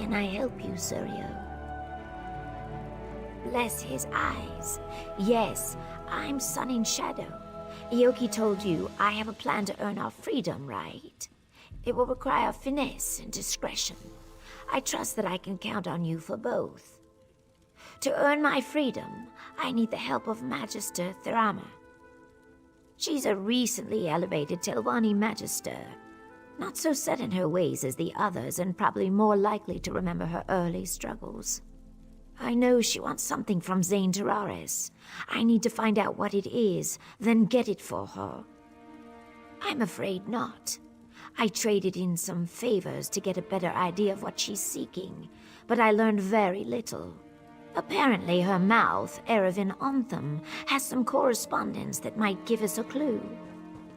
can I help you, Suryo? Bless his eyes. Yes, I'm Sun in Shadow. Ioki told you I have a plan to earn our freedom, right? It will require finesse and discretion. I trust that I can count on you for both. To earn my freedom, I need the help of Magister Thurama. She's a recently elevated Telvanni Magister. Not so set in her ways as the others, and probably more likely to remember her early struggles. I know she wants something from Zane Terraris. I need to find out what it is, then get it for her. I'm afraid not. I traded in some favors to get a better idea of what she's seeking, but I learned very little. Apparently her mouth, Erevan Anthem, has some correspondence that might give us a clue.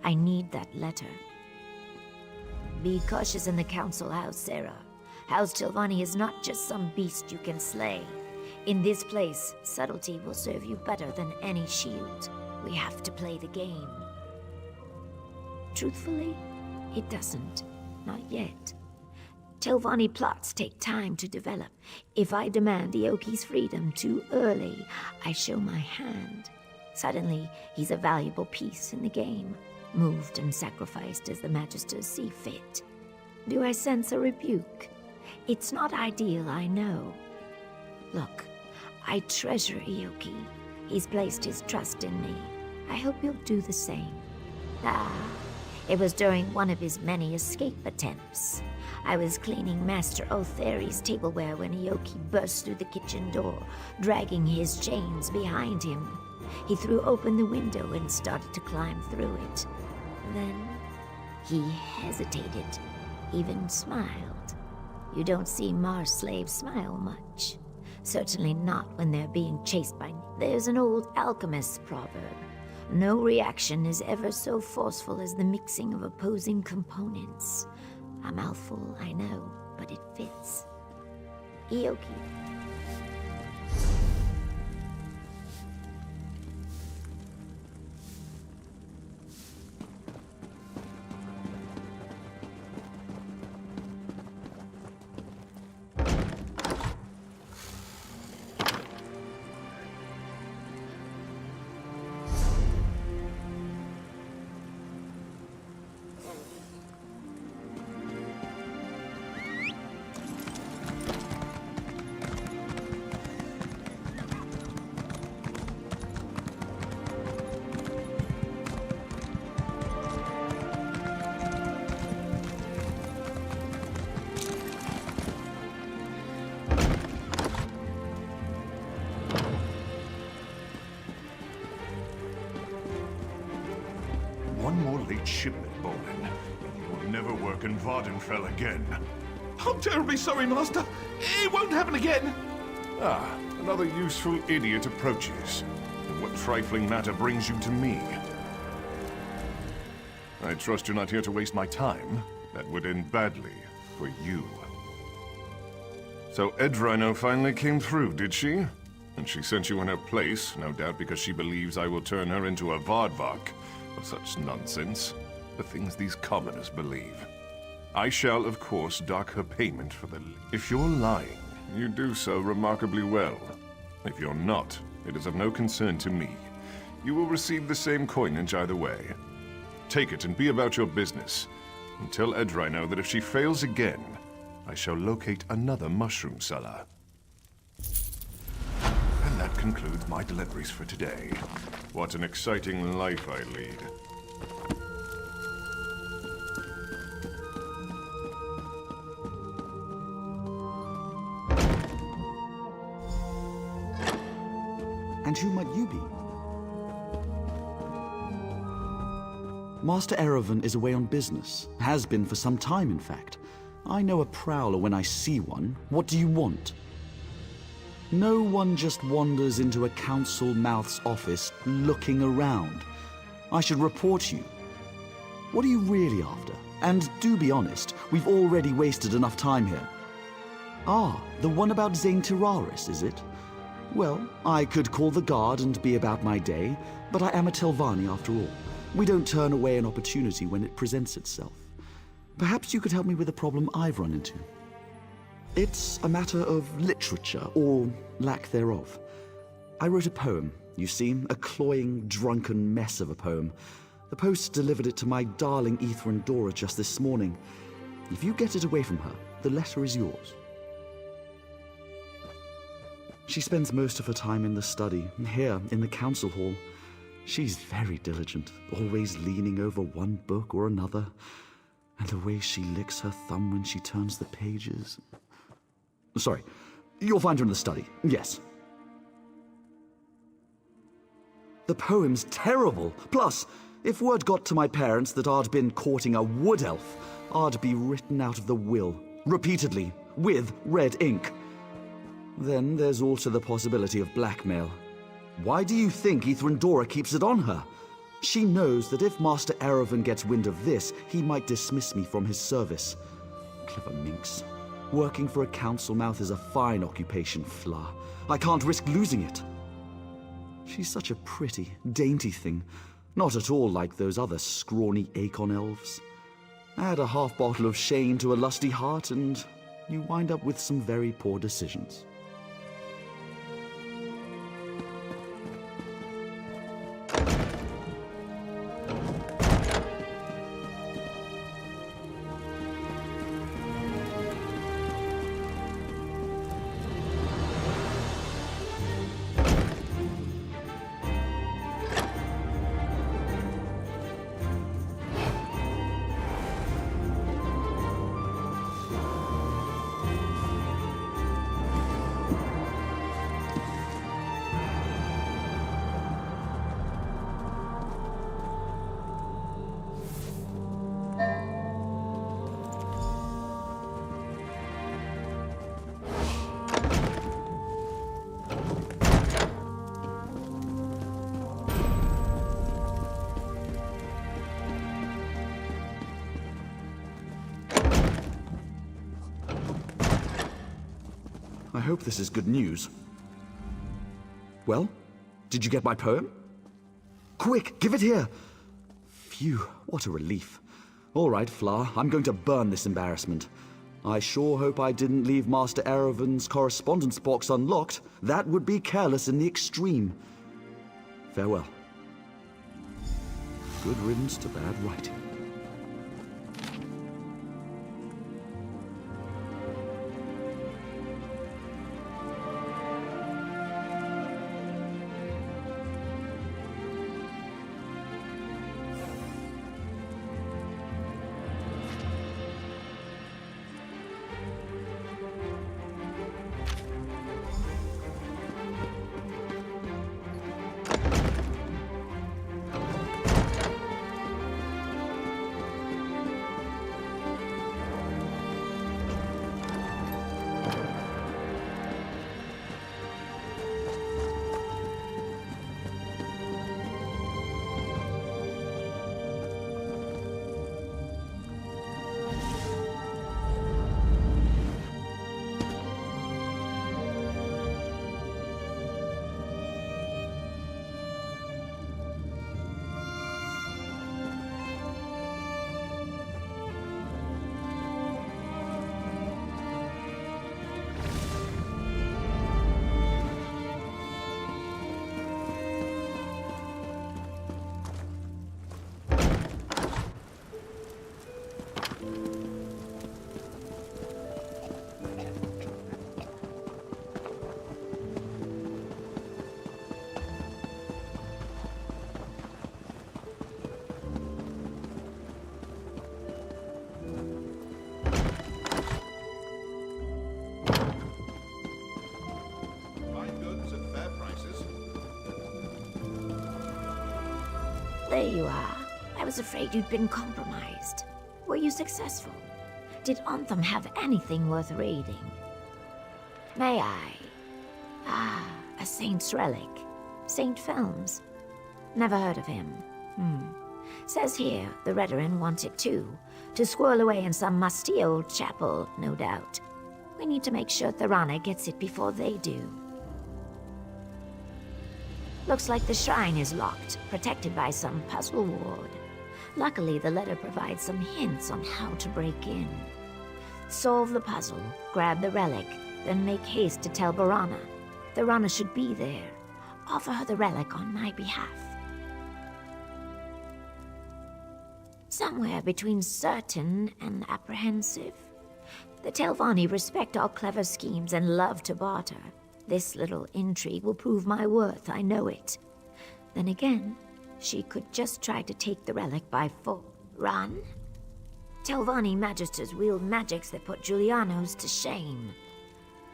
I need that letter. Be cautious in the council house, Sarah. House Telvanni is not just some beast you can slay. In this place, subtlety will serve you better than any shield. We have to play the game. Truthfully, it doesn't. Not yet. Telvanni plots take time to develop. If I demand Ioki's freedom too early, I show my hand. Suddenly, he's a valuable piece in the game, moved and sacrificed as the Magisters see fit. Do I sense a rebuke? It's not ideal, I know. Look, I treasure Ioki. He's placed his trust in me. I hope you'll do the same. It was during one of his many escape attempts. I was cleaning Master Otheri's tableware when Ioki burst through the kitchen door, dragging his chains behind him. He threw open the window and started to climb through it. Then he hesitated, even smiled. You don't see Mars slaves smile much. Certainly not when they're being chased by... There's an old alchemist's proverb. No reaction is ever so forceful as the mixing of opposing components. A mouthful, I know, but it fits. Ioki. One more late shipment, Bolin. You will never work in Vardenfell again. I'm terribly sorry, Master. It won't happen again. Ah, another useful idiot approaches. And what trifling matter brings you to me? I trust you're not here to waste my time. That would end badly for you. So Edrino finally came through, did she? And she sent you in her place, no doubt because she believes I will turn her into a Vardvak. Such nonsense. The things these commoners believe. I shall, of course, dock her payment for the... If you're lying, you do so remarkably well. If you're not, it is of no concern to me. You will receive the same coinage either way. Take it and be about your business. And tell Edrino that if she fails again, I shall locate another mushroom seller. And that concludes my deliveries for today. What an exciting life I lead. And who might you be? Master Erevan is away on business. Has been for some time, in fact. I know a prowler when I see one. What do you want? No one just wanders into a council mouth's office looking around. I should report you. What are you really after? And do be honest, we've already wasted enough time here. Ah, the one about Zane Terraris, is it? Well, I could call the guard and be about my day, but I am a Telvanni after all. We don't turn away an opportunity when it presents itself. Perhaps you could help me with a problem I've run into. It's a matter of literature, or lack thereof. I wrote a poem, you see, a cloying, drunken mess of a poem. The post delivered it to my darling Etherandora just this morning. If you get it away from her, the letter is yours. She spends most of her time in the study, here in the council hall. She's very diligent, always leaning over one book or another. And the way she licks her thumb when she turns the pages. Sorry, you'll find her in the study, yes. The poem's terrible. Plus, if word got to my parents that I'd been courting a wood elf, I'd be written out of the will, repeatedly, with red ink. Then there's also the possibility of blackmail. Why do you think Etherandora keeps it on her? She knows that if Master Erevan gets wind of this, he might dismiss me from his service. Clever minx. Working for a council mouth is a fine occupation, Fla. I can't risk losing it. She's such a pretty, dainty thing. Not at all like those other scrawny Aegon elves. Add a half bottle of Shane to a lusty heart and you wind up with some very poor decisions. I hope this is good news. Well, did you get my poem? Quick, give it here! Phew, what a relief. All right, Fla, I'm going to burn this embarrassment. I sure hope I didn't leave Master Erevan's correspondence box unlocked. That would be careless in the extreme. Farewell. Good riddance to bad writing. There you are. I was afraid you'd been compromised. Were you successful? Did Anthem have anything worth raiding? May I? Ah, a saint's relic. Saint Films. Never heard of him. Says here the Redarin want it too. To squirrel away in some musty old chapel, no doubt. We need to make sure Thorana gets it before they do. Looks like the shrine is locked, protected by some puzzle ward. Luckily, the letter provides some hints on how to break in. Solve the puzzle, grab the relic, then make haste to tell Barana. The runner should be there. Offer her the relic on my behalf. Somewhere between certain and apprehensive. The Telvanni respect all clever schemes and love to barter. This little intrigue will prove my worth, I know it. Then again, she could just try to take the relic by full run. Telvanni magisters wield magics that put Giuliano's to shame.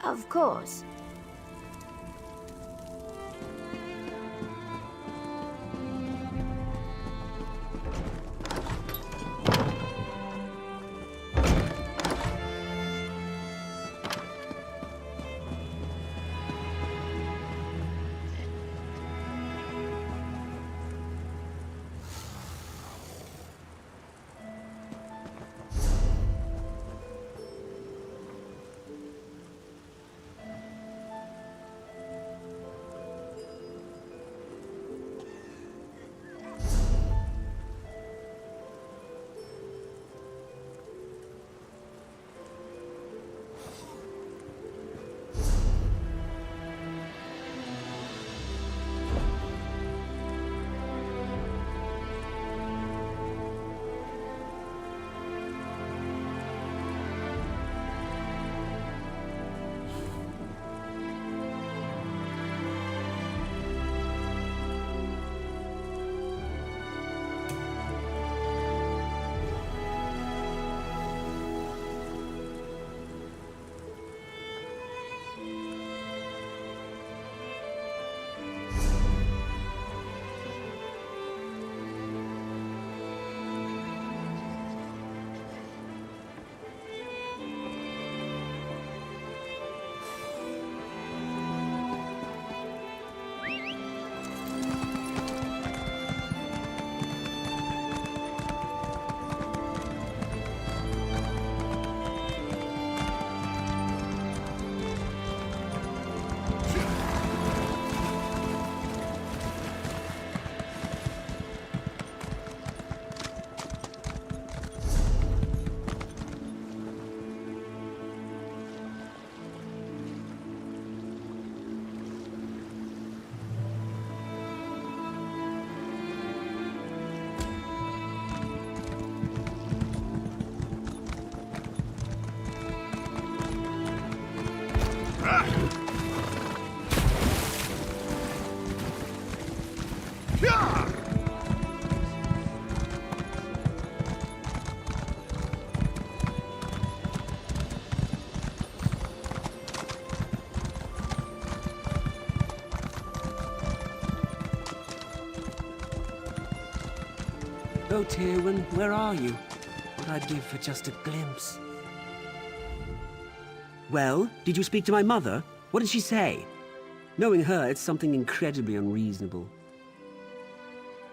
Of course. Oh, Tywin, where are you? What I'd give for just a glimpse. Well, did you speak to my mother? What did she say? Knowing her, it's something incredibly unreasonable.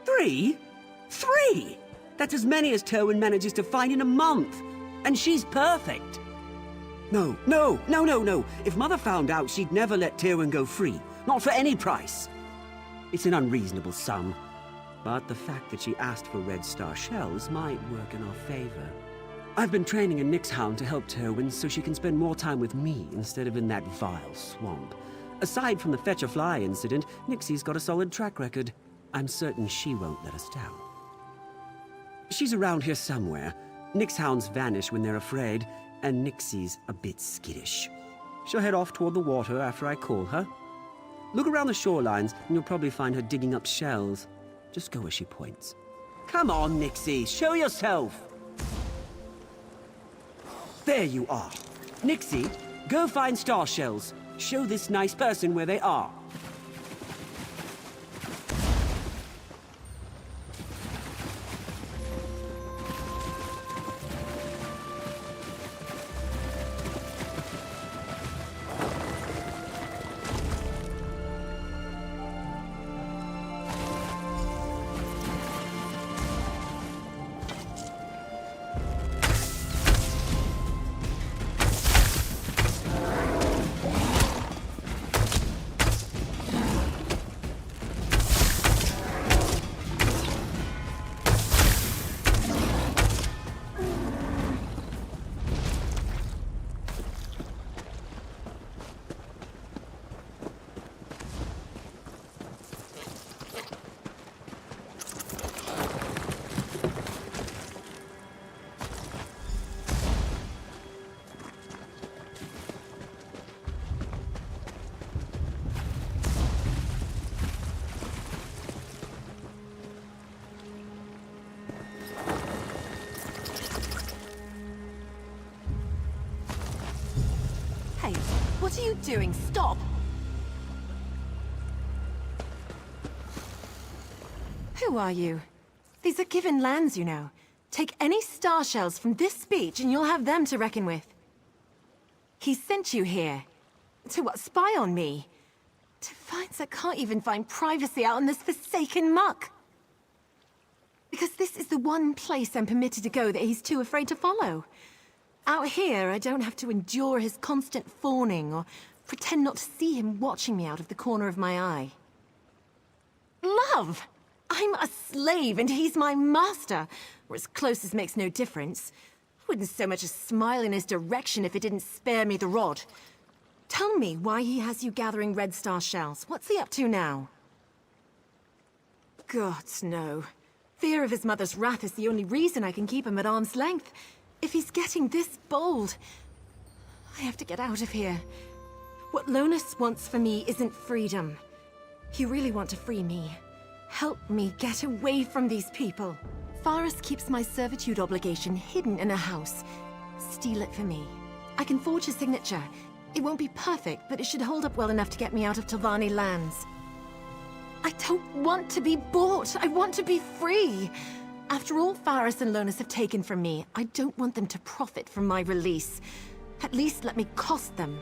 3? 3? That's as many as Tywin manages to find in a month. And she's perfect. No. If Mother found out, she'd never let Tywin go free. Not for any price. It's an unreasonable sum. But the fact that she asked for Red Star shells might work in our favor. I've been training a Nyx hound to help Tywin so she can spend more time with me instead of in that vile swamp. Aside from the Fetch a Fly incident, Nixie's got a solid track record. I'm certain she won't let us down. She's around here somewhere. Nyx hounds vanish when they're afraid, and Nixie's a bit skittish. She'll head off toward the water after I call her. Look around the shorelines, and you'll probably find her digging up shells. Just go where she points. Come on, Nixie, show yourself! There you are. Nixie, go find star shells. Show this nice person where they are. What are you doing? Stop! Who are you? These are given lands, you know. Take any star shells from this beach and you'll have them to reckon with. He sent you here. To what, spy on me? To finds I can't even find privacy out in this forsaken muck. Because this is the one place I'm permitted to go that he's too afraid to follow. Out here, I don't have to endure his constant fawning or pretend not to see him watching me out of the corner of my eye. Love! I'm a slave and he's my master, or as close as makes no difference. I wouldn't so much as smile in his direction if it didn't spare me the rod. Tell me why he has you gathering red star shells. What's he up to now? Gods, no. Fear of his mother's wrath is the only reason I can keep him at arm's length. If he's getting this bold, I have to get out of here. What Lonus wants for me isn't freedom. You really want to free me. Help me get away from these people. Faris keeps my servitude obligation hidden in a house. Steal it for me. I can forge a signature. It won't be perfect, but it should hold up well enough to get me out of Telvanni lands. I don't want to be bought. I want to be free. After all Faris and Lonus have taken from me, I don't want them to profit from my release. At least let me cost them.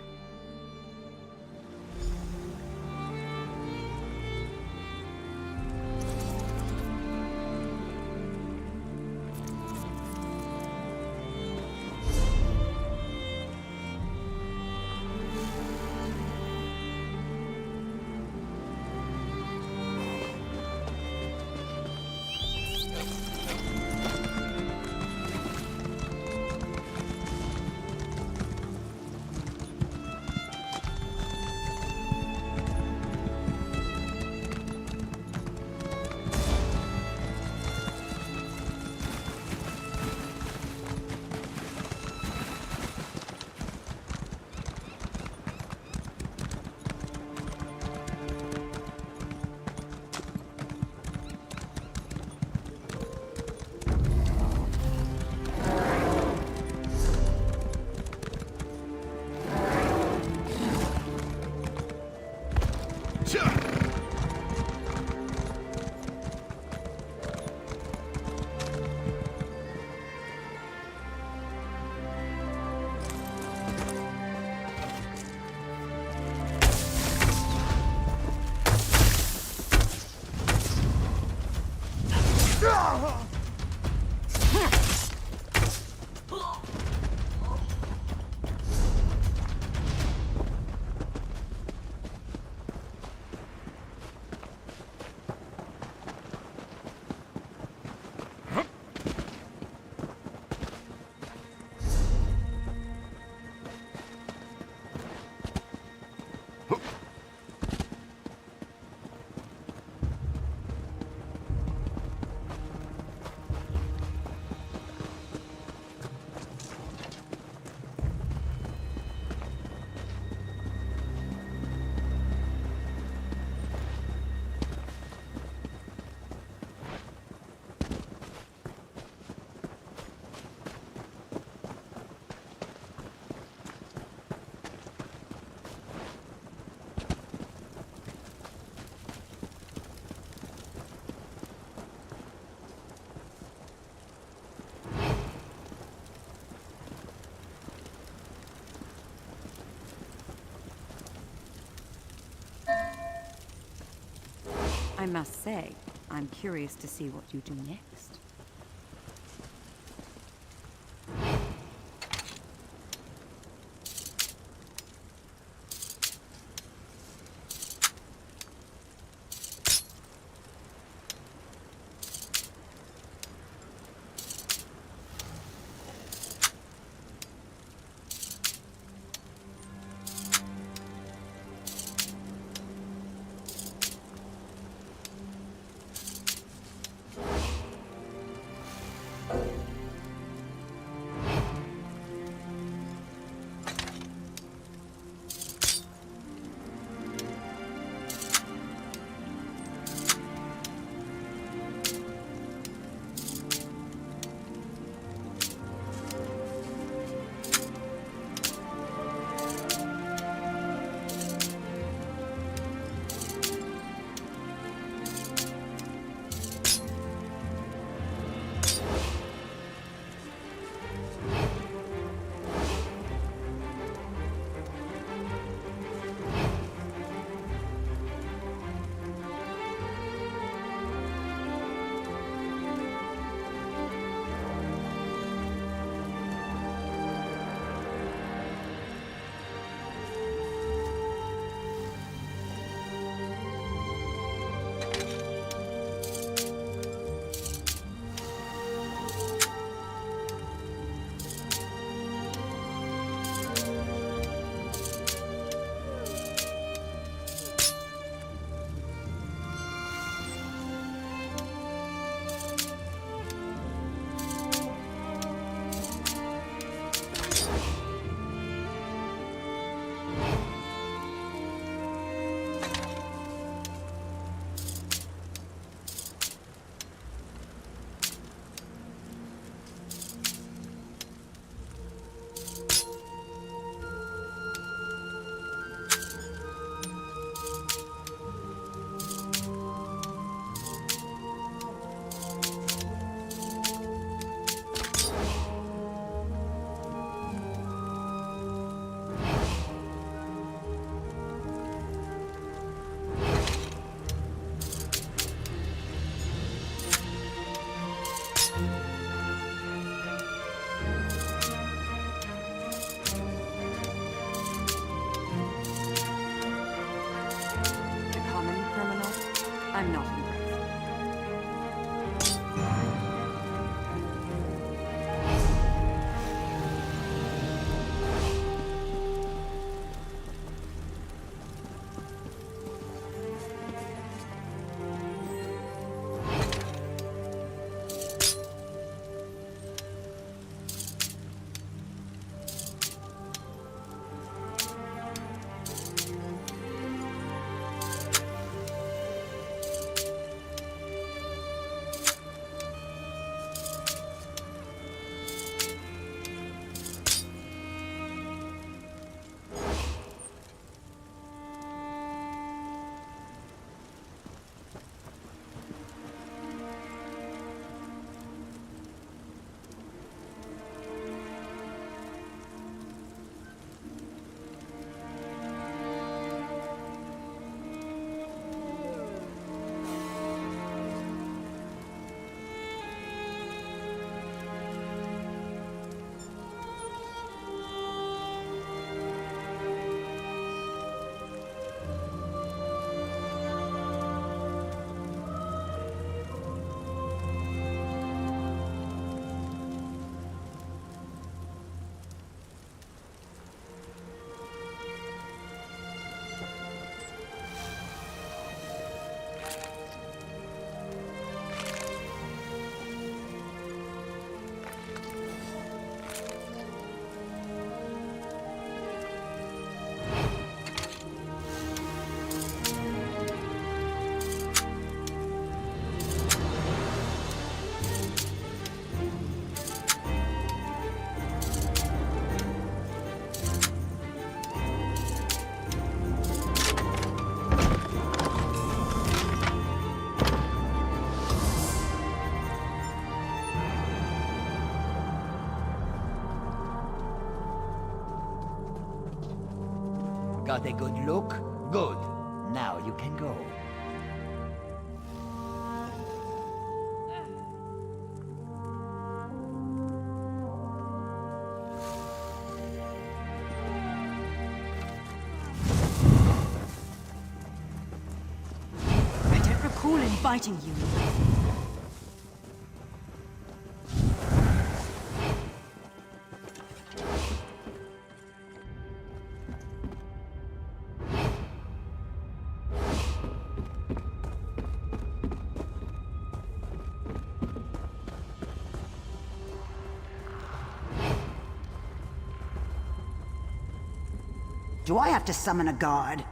I must say, I'm curious to see what you do next. I'm not impressed. Got a good look? Good. Now you can go. I don't recall inviting you. Do I have to summon a guard?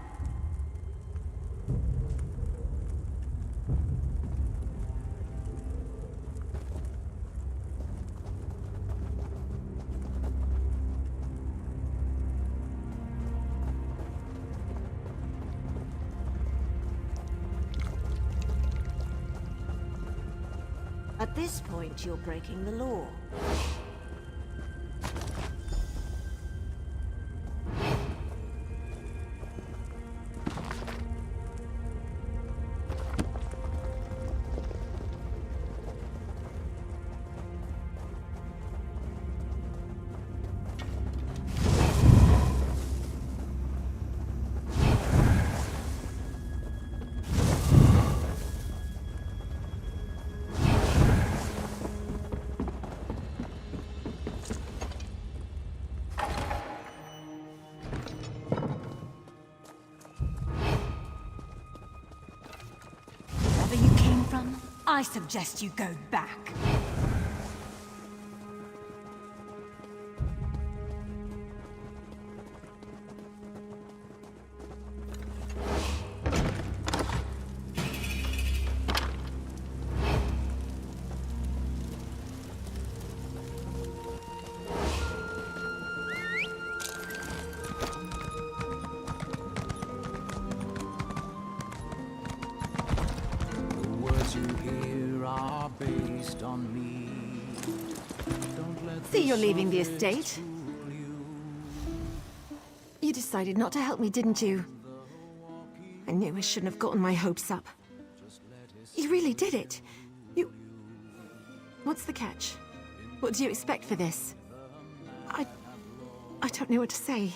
At this point, you're breaking the law. I suggest you go back. See, you're leaving the estate. You decided not to help me, didn't you? I knew I shouldn't have gotten my hopes up. You really did it. You... What's the catch? What do you expect for this? I don't know what to say.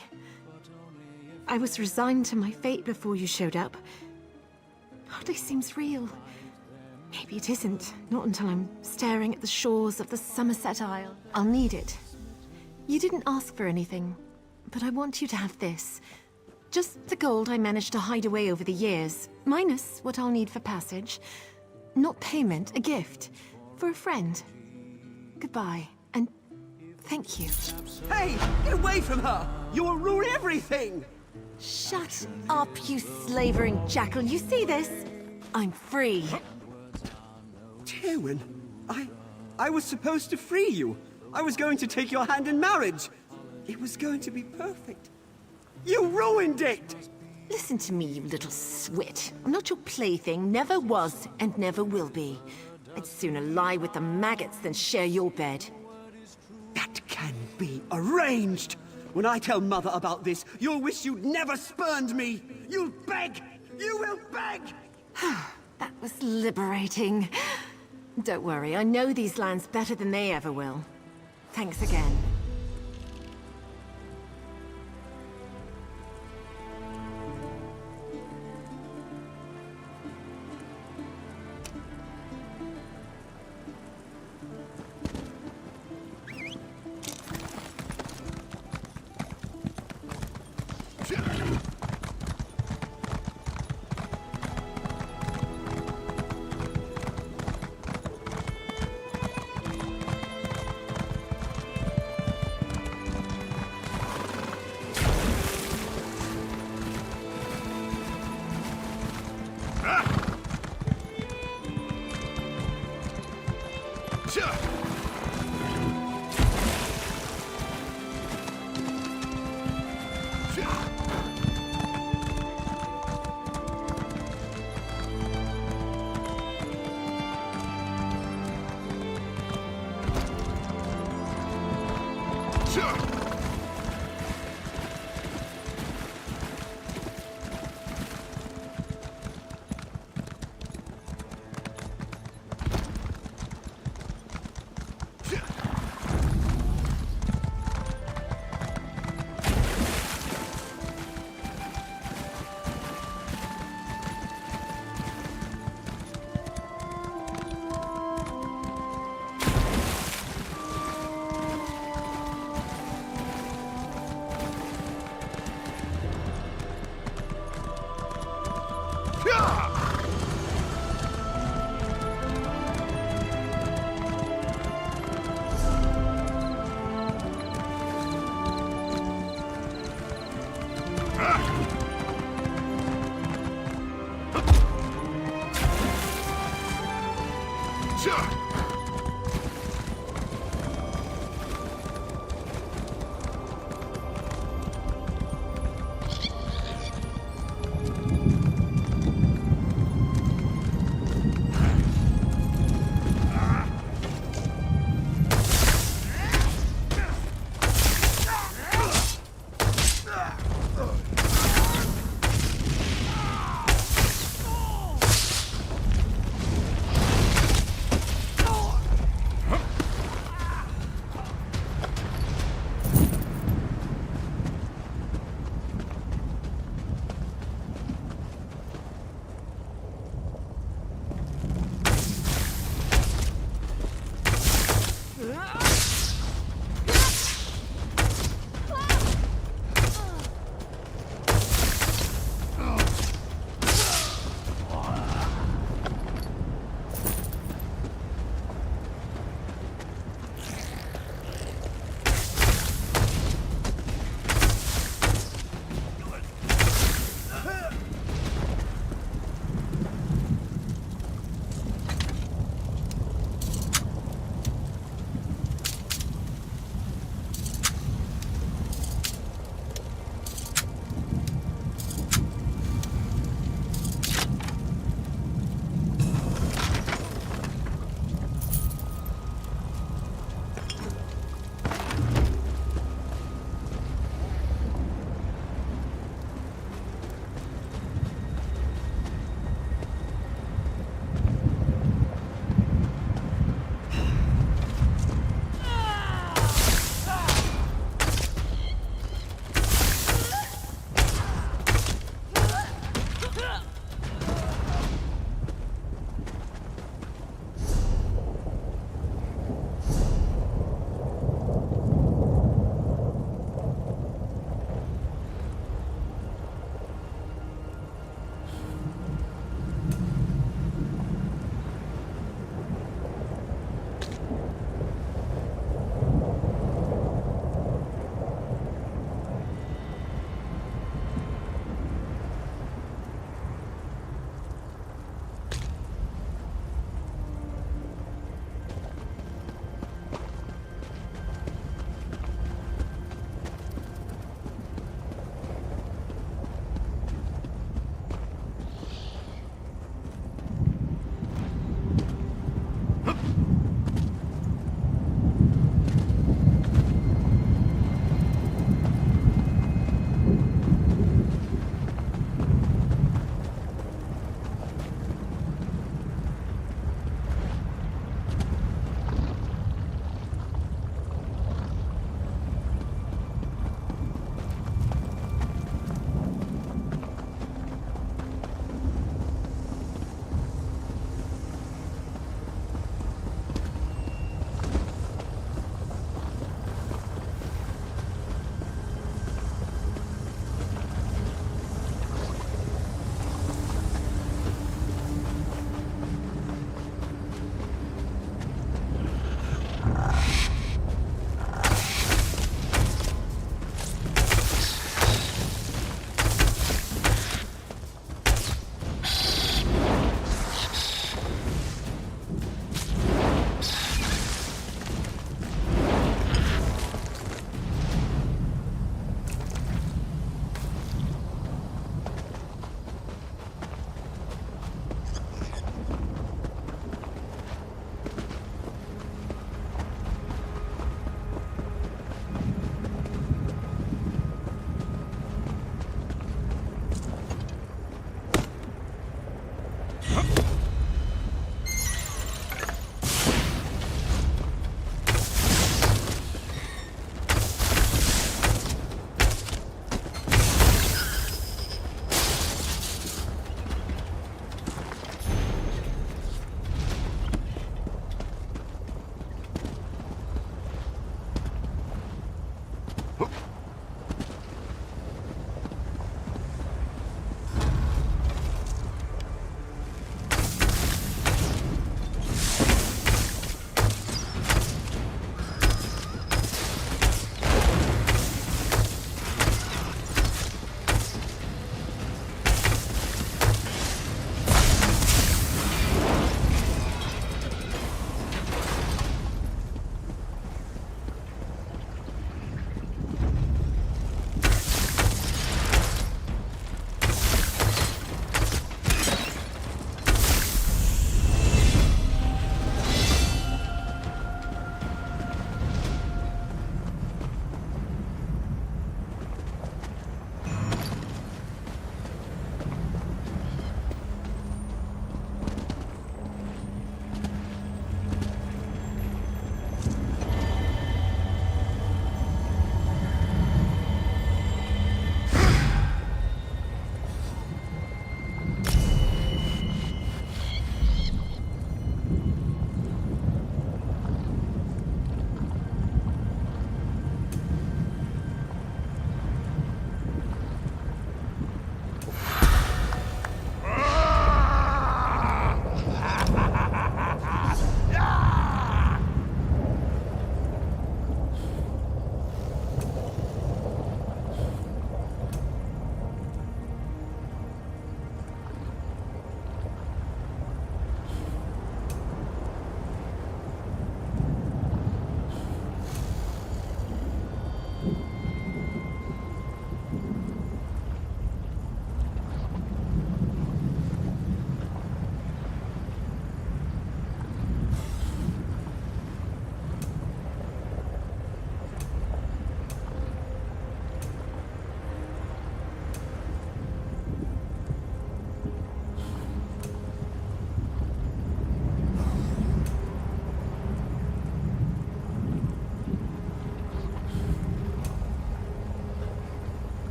I was resigned to my fate before you showed up. hardly seems real. Maybe it isn't. Not until I'm staring at the shores of the Somerset Isle. I'll need it. You didn't ask for anything, but I want you to have this. Just the gold I managed to hide away over the years, minus what I'll need for passage. Not payment, a gift. For a friend. Goodbye, and thank you. Hey, get away from her! You will ruin everything! Shut up, you slavering jackal. You see this? I'm free. Tywin, I was supposed to free you. I was going to take your hand in marriage. It was going to be perfect. You ruined it! Listen to me, you little swit. I'm not your plaything, never was, and never will be. I'd sooner lie with the maggots than share your bed. That can be arranged! When I tell Mother about this, you'll wish you'd never spurned me! You'll beg! You will beg! That was liberating. Don't worry, I know these lands better than they ever will. Thanks again.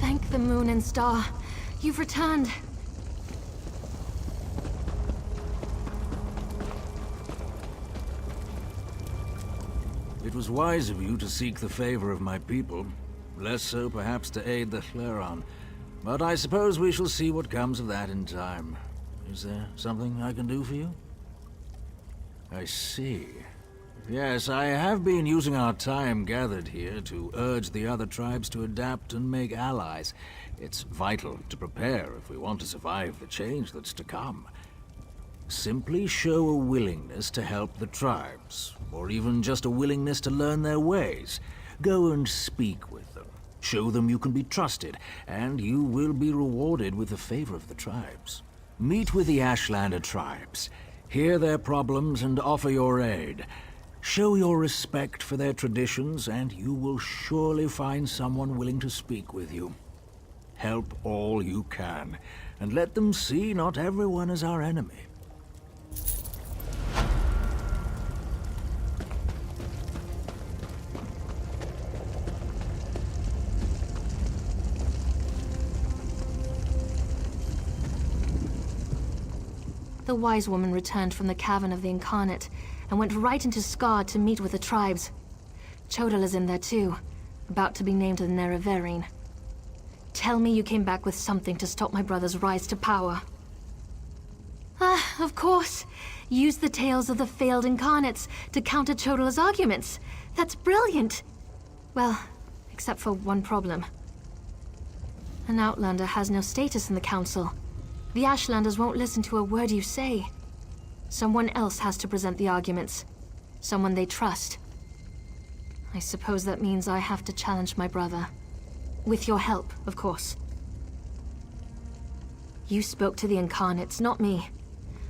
Thank the moon and star. You've returned. It was wise of you to seek the favor of my people. Less so, perhaps, to aid the Chleron. But I suppose we shall see what comes of that in time. Is there something I can do for you? I see. Yes, I have been using our time gathered here to urge the other tribes to adapt and make allies. It's vital to prepare if we want to survive the change that's to come. Simply show a willingness to help the tribes, or even just a willingness to learn their ways. Go and speak with them. Show them you can be trusted, and you will be rewarded with the favor of the tribes. Meet with the Ashlander tribes. Hear their problems and offer your aid. Show your respect for their traditions, and you will surely find someone willing to speak with you. Help all you can, and let them see not everyone is our enemy. The wise woman returned from the Cavern of the Incarnate and went right into Skard to meet with the tribes. Chodal is in there too, about to be named the Nerevarine. Tell me you came back with something to stop my brother's rise to power. Ah, of course. Use the tales of the failed Incarnates to counter Chodal's arguments. That's brilliant. Well, except for one problem. An Outlander has no status in the Council. The Ashlanders won't listen to a word you say. Someone else has to present the arguments. Someone they trust. I suppose that means I have to challenge my brother. With your help, of course. You spoke to the Incarnates, not me.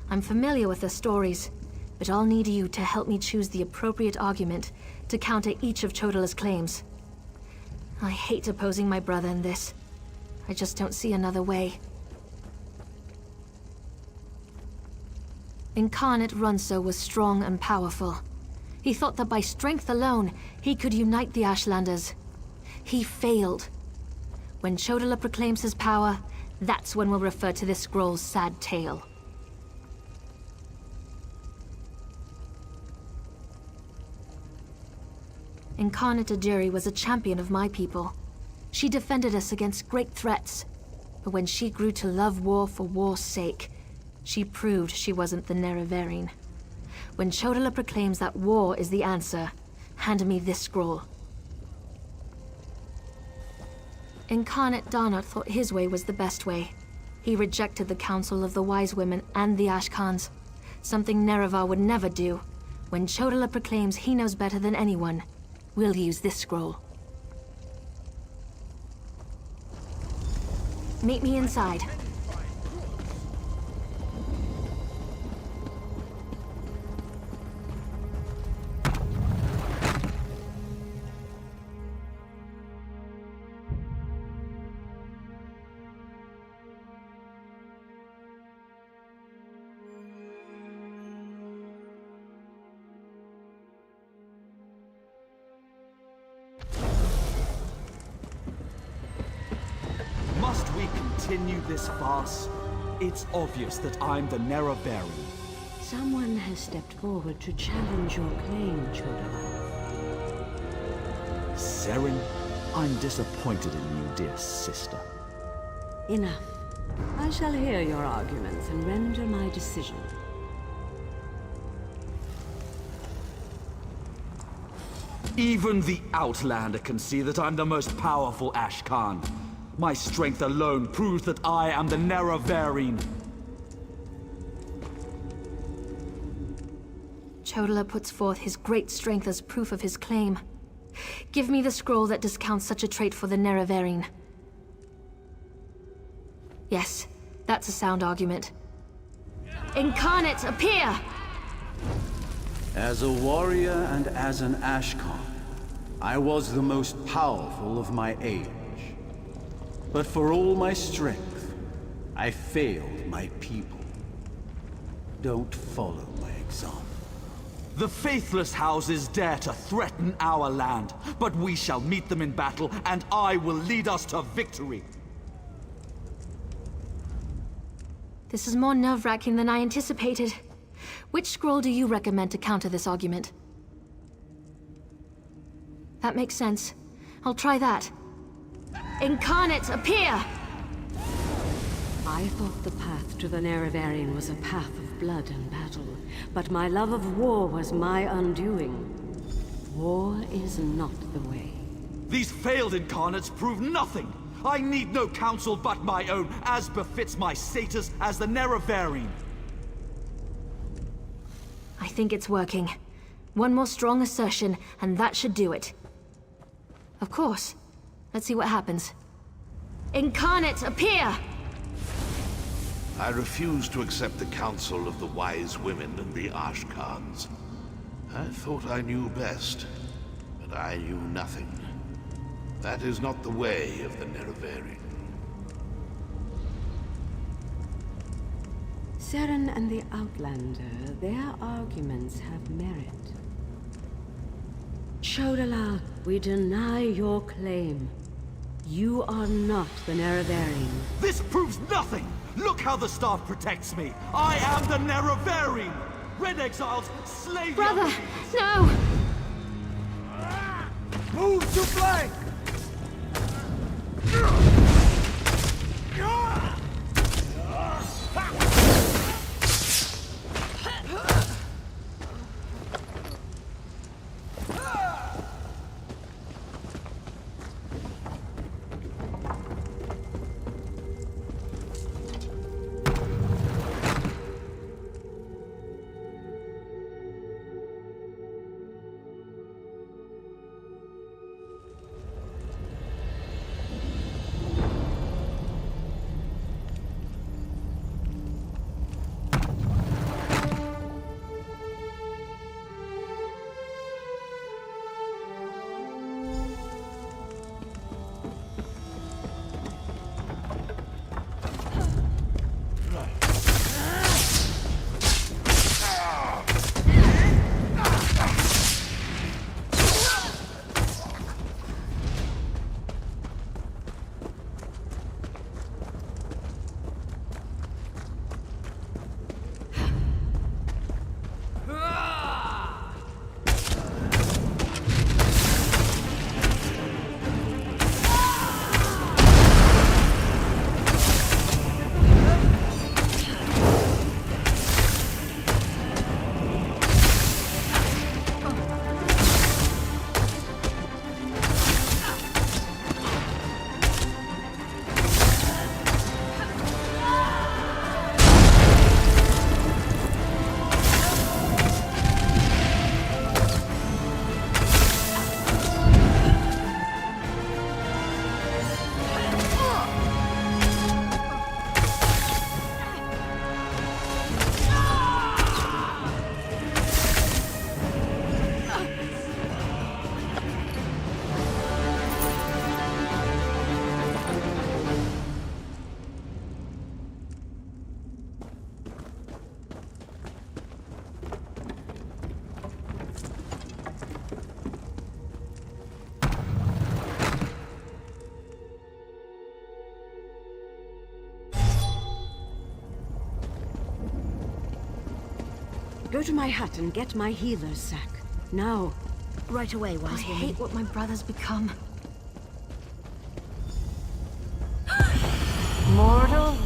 I'm familiar with their stories, but I'll need you to help me choose the appropriate argument to counter each of Chodala's claims. I hate opposing my brother in this. I just don't see another way. Incarnate Runso was strong and powerful. He thought that by strength alone, he could unite the Ashlanders. He failed. When Chodala proclaims his power, that's when we'll refer to this scroll's sad tale. Incarnate Adiri was a champion of my people. She defended us against great threats. But when she grew to love war for war's sake, she proved she wasn't the Nerevarine. When Chodala proclaims that war is the answer, hand me this scroll. Incarnate Darnot thought his way was the best way. He rejected the counsel of the Wise Women and the Ashkans, something Nerevar would never do. When Chodala proclaims he knows better than anyone, we'll use this scroll. Meet me inside. Must we continue this farce? It's obvious that I'm the Nerevarine. Someone has stepped forward to challenge your claim, Chodala. Seren, I'm disappointed in you, dear sister. Enough. I shall hear your arguments and render my decision. Even the Outlander can see that I'm the most powerful Ashkan. My strength alone proves that I am the Nerevarine. Chodala puts forth his great strength as proof of his claim. Give me the scroll that discounts such a trait for the Nerevarine. Yes, that's a sound argument. Incarnate, appear! As a warrior and as an Ashkan, I was the most powerful of my age. But for all my strength, I failed my people. Don't follow my example. The faithless houses dare to threaten our land, but we shall meet them in battle, and I will lead us to victory. This is more nerve-wracking than I anticipated. Which scroll do you recommend to counter this argument? That makes sense. I'll try that. Incarnate, appear! I thought the path to the Nerevarine was a path of blood and battle, but my love of war was my undoing. War is not the way. These failed incarnates prove nothing! I need no counsel but my own, as befits my status as the Nerevarine. I think it's working. One more strong assertion, and that should do it. Of course. Let's see what happens. Incarnate, appear! I refuse to accept the counsel of the wise women and the Ashkans. I thought I knew best, but I knew nothing. That is not the way of the Nerevarine. Seren and the Outlander, their arguments have merit. Chodala, we deny your claim. You are not the Nerevarine. This proves nothing! Look how the staff protects me! I am the Nerevarine! Red Exiles, slay the Brother, other people. no! Move to flank! Go to my hut and get my healer's sack. Now. Right away, wise I woman. hate what my brother's become. Mortal,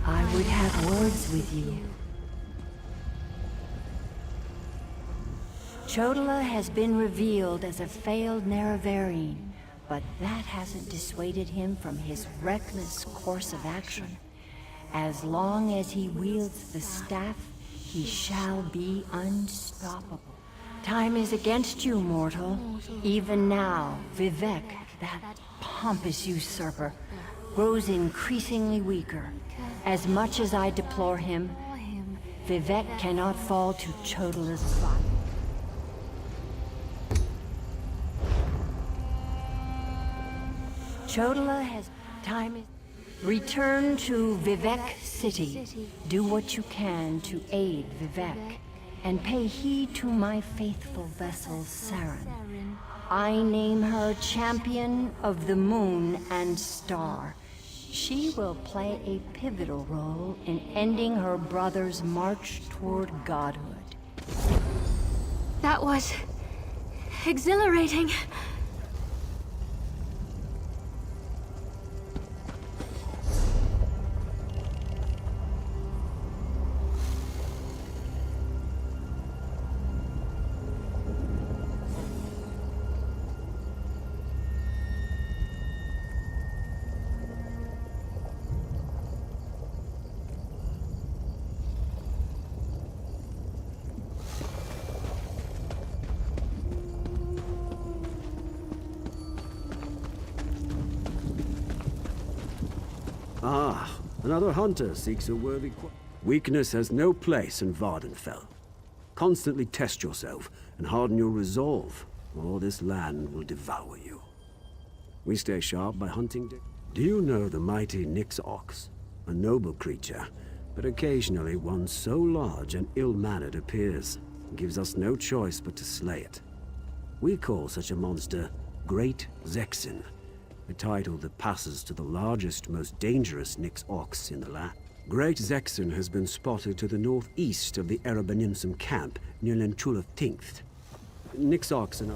I would have words with you. Chodala has been revealed as a failed Nerevarine, but that hasn't dissuaded him from his reckless course of action. As long as he wields the staff, he shall be unstoppable. Time is against you, mortal. Even now, Vivek, that pompous usurper, grows increasingly weaker. As much as I deplore him, Vivek cannot fall to Chodala's fire. Chodala has time. Return to Vivek City. Do what you can to aid Vivek. and pay heed to my faithful vessel, Saren. I name her Champion of the Moon and Star. She will play a pivotal role in ending her brother's march toward godhood. That was exhilarating. Ah, another hunter seeks a worthy Weakness has no place in Vardenfell. Constantly test yourself and harden your resolve, or this land will devour you. We stay sharp by hunting. Do you know the mighty Nyx ox? A noble creature, but occasionally one so large and ill-mannered appears. Gives us no choice but to slay it. We call such a monster Great Zexin, a title that passes to the largest, most dangerous Nyx ox in the land. Great Zexin has been spotted to the northeast of the Erebenimsum camp near Lenchulov Tinkt. Nyx ox and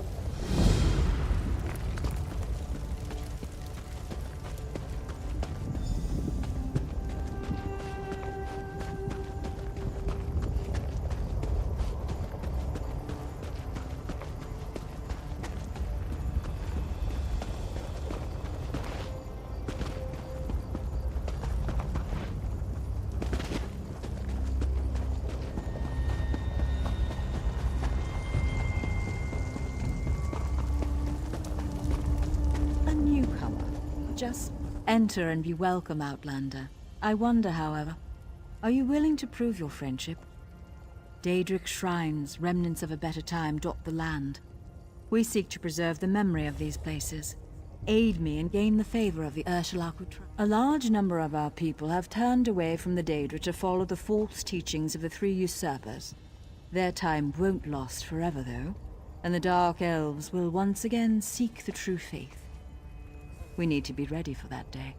Just enter and be welcome, Outlander. I wonder, however, are you willing to prove your friendship? Daedric shrines, remnants of a better time, dot the land. We seek to preserve the memory of these places. Aid me and gain the favor of the Urshulaku tribe. A large number of our people have turned away from the Daedra to follow the false teachings of the three usurpers. Their time won't last forever, though, and the Dark Elves will once again seek the true faith. We need to be ready for that day.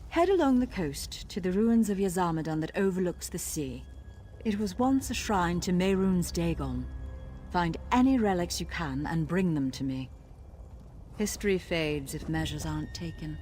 Head along the coast to the ruins of Yazamadan that overlooks the sea. It was once a shrine to Mehrunes Dagon. Find any relics you can and bring them to me. History fades if measures aren't taken.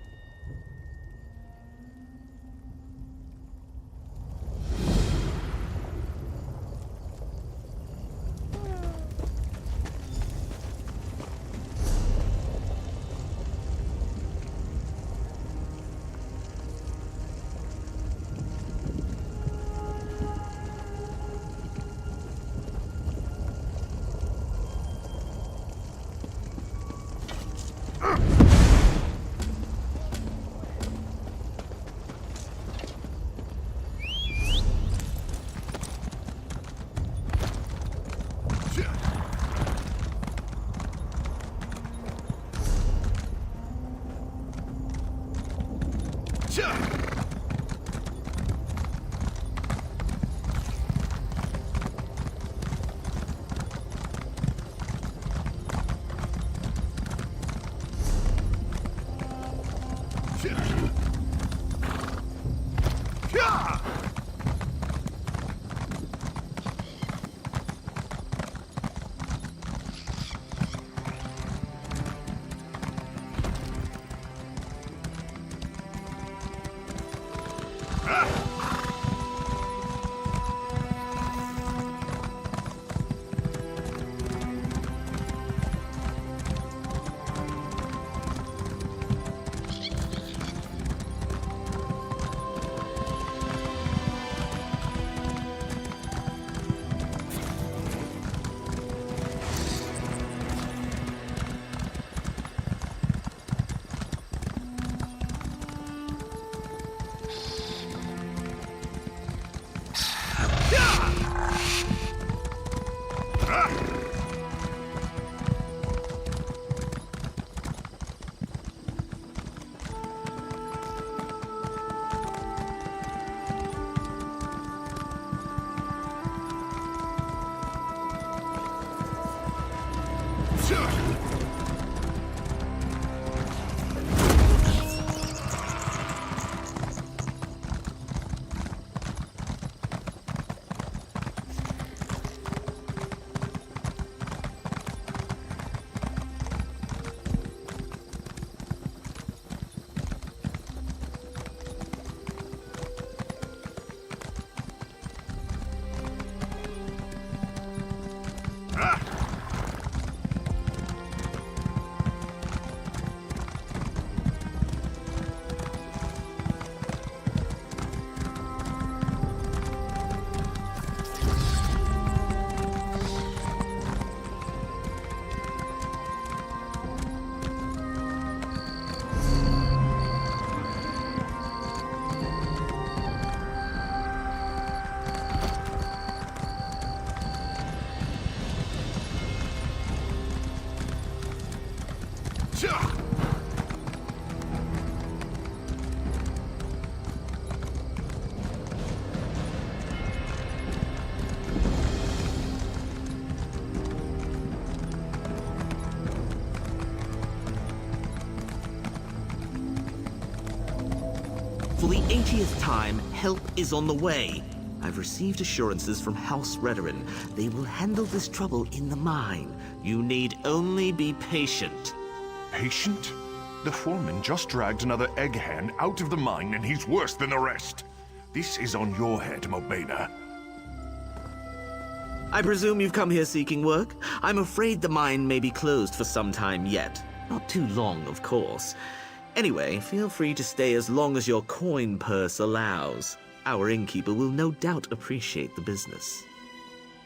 For the 80th time, help is on the way. I've received assurances from House Redoran. They will handle this trouble in the mine. You need only be patient. Patient? The foreman just dragged another egg-hand out of the mine and he's worse than the rest. This is on your head, Mobena. I presume you've come here seeking work? I'm afraid the mine may be closed for some time yet. Not too long, of course. Anyway, feel free to stay as long as your coin purse allows. Our innkeeper will no doubt appreciate the business.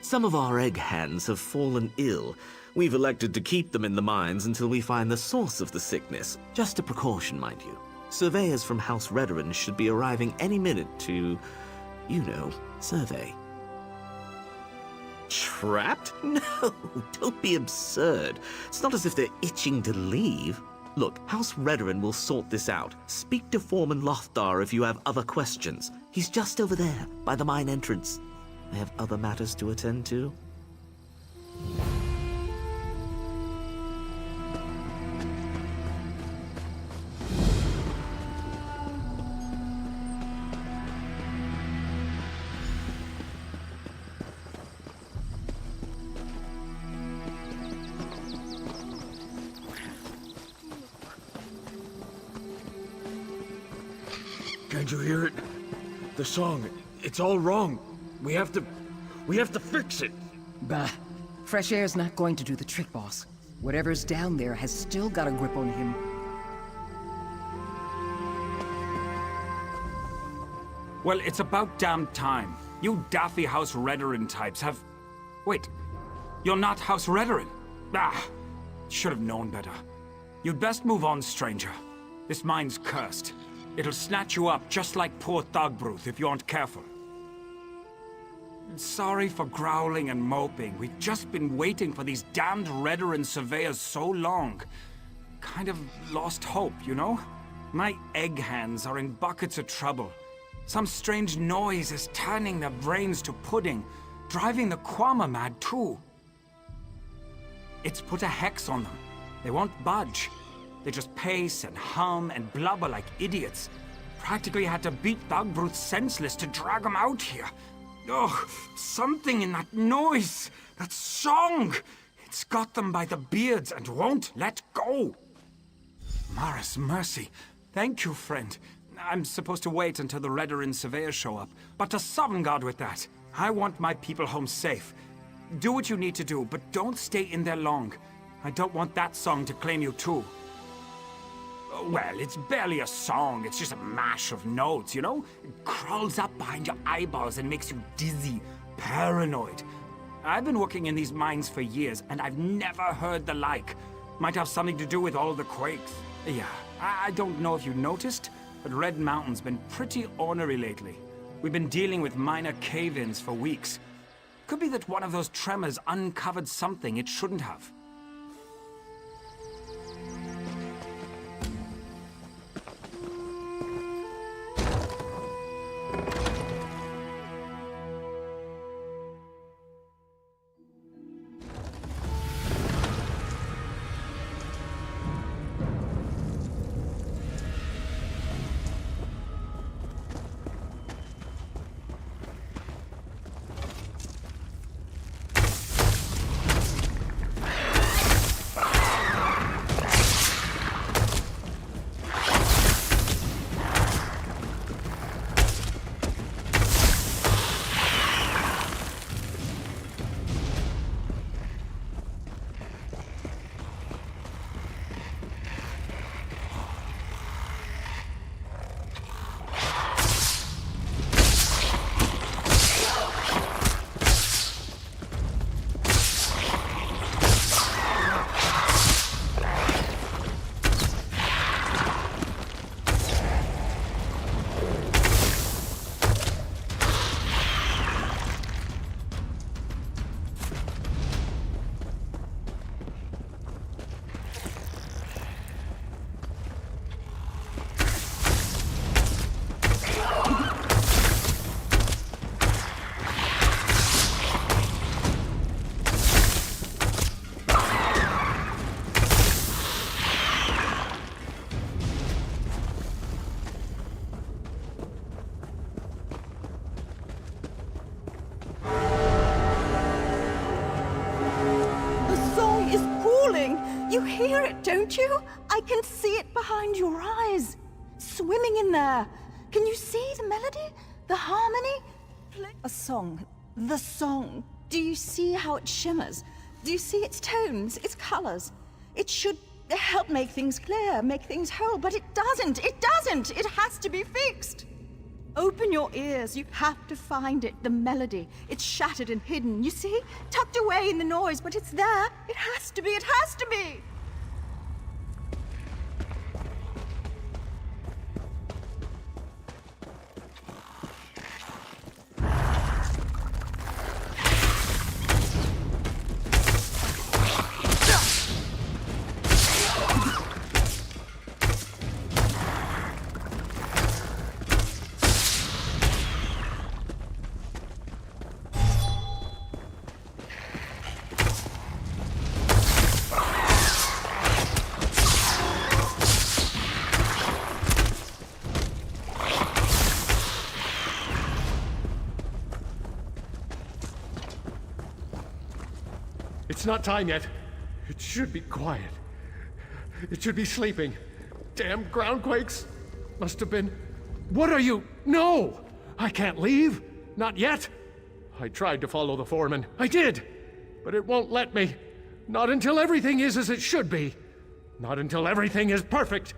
Some of our egg hands have fallen ill. We've elected to keep them in the mines until we find the source of the sickness. Just a precaution, mind you. Surveyors from House Redoran should be arriving any minute to, you know, survey. Trapped? No, don't be absurd. It's not as if they're itching to leave. Look, House Redoran will sort this out. Speak to Foreman Lothdar if you have other questions. He's just over there, by the mine entrance. I have other matters to attend to. Can't you hear it? The song, it's all wrong. We have to fix it. Bah. Fresh air's not going to do the trick, boss. Whatever's down there has still got a grip on him. Well, it's about damn time. You daffy House Redoran types have... Wait, you're not House Redoran? Ah, should have known better. You'd best move on, stranger. This mine's cursed. It'll snatch you up just like poor Thogbruth if you aren't careful. Sorry for growling and moping. We've just been waiting for these damned Redoran surveyors so long. Kind of lost hope, you know? My egg hands are in buckets of trouble. Some strange noise is turning their brains to pudding, driving the Kwama mad too. It's put a hex on them. They won't budge. They just pace and hum and blubber like idiots. Practically had to beat Thogbruth senseless to drag them out here. Oh, something in that noise, that song. It's got them by the beards and won't let go. Mara's mercy. Thank you, friend. I'm supposed to wait until the Redoran surveyors show up, but to Sovngarde with that. I want my people home safe. Do what you need to do, but don't stay in there long. I don't want that song to claim you too. Well, it's barely a song. It's just a mash of notes, you know? It crawls up behind your eyeballs and makes you dizzy, paranoid. I've been working in these mines for years, and I've never heard the like. Might have something to do with all the quakes. Yeah, I don't know if you noticed, but Red Mountain's been pretty ornery lately. We've been dealing with minor cave-ins for weeks. Could be that one of those tremors uncovered something it shouldn't have. it, don't you? I can see it behind your eyes. Swimming in there. Can you see the melody? The harmony? A song. The song. Do you see how it shimmers? Do you see its tones, its colors? It should help make things clear, make things whole, but it doesn't. It doesn't. It has to be fixed. Open your ears. You have to find it, the melody. It's shattered and hidden, you see? Tucked away in the noise, but it's there. It has to be. It has to be. It's not time yet. It should be quiet. It should be sleeping. Damn groundquakes. Must have been... What are you? No! I can't leave. Not yet. I tried to follow the foreman. I did. But it won't let me. Not until everything is as it should be. Not until everything is perfect.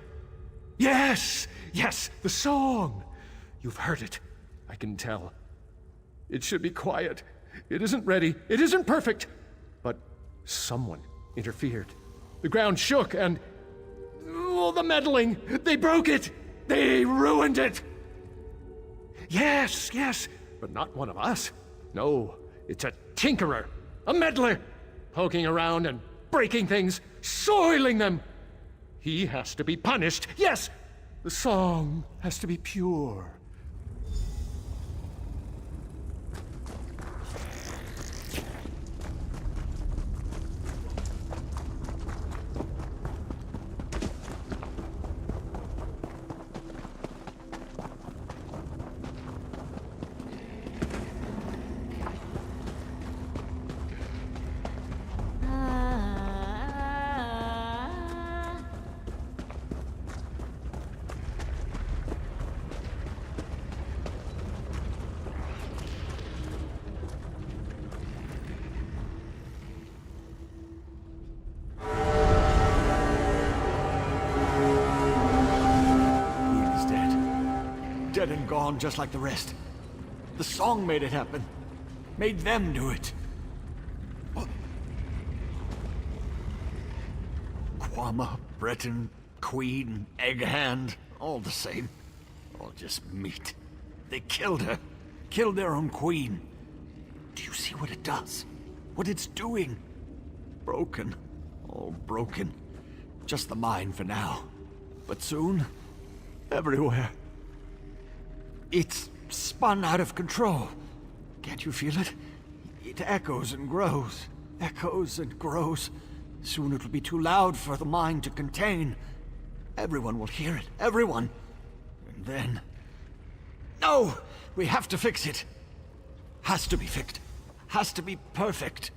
Yes! Yes, the song. You've heard it. I can tell. It should be quiet. It isn't ready. It isn't perfect. But someone interfered. The ground shook and... Oh, the meddling! They broke it! They ruined it! Yes, yes, but not one of us. No, it's a tinkerer, a meddler, poking around and breaking things, soiling them. He has to be punished. Yes, the song has to be pure. Dead and gone just like the rest. The song made it happen. Made them do it. Quama, Breton, Queen, Egghand, all the same. All just meat. They killed her. Killed their own queen. Do you see what it does? What it's doing? Broken. All broken. Just the mind for now. But soon, everywhere. It's spun out of control. Can't you feel it? It echoes and grows. Echoes and grows. Soon it'll be too loud for the mind to contain. Everyone will hear it. Everyone. And then... No! We have to fix it. Has to be fixed. Has to be perfect.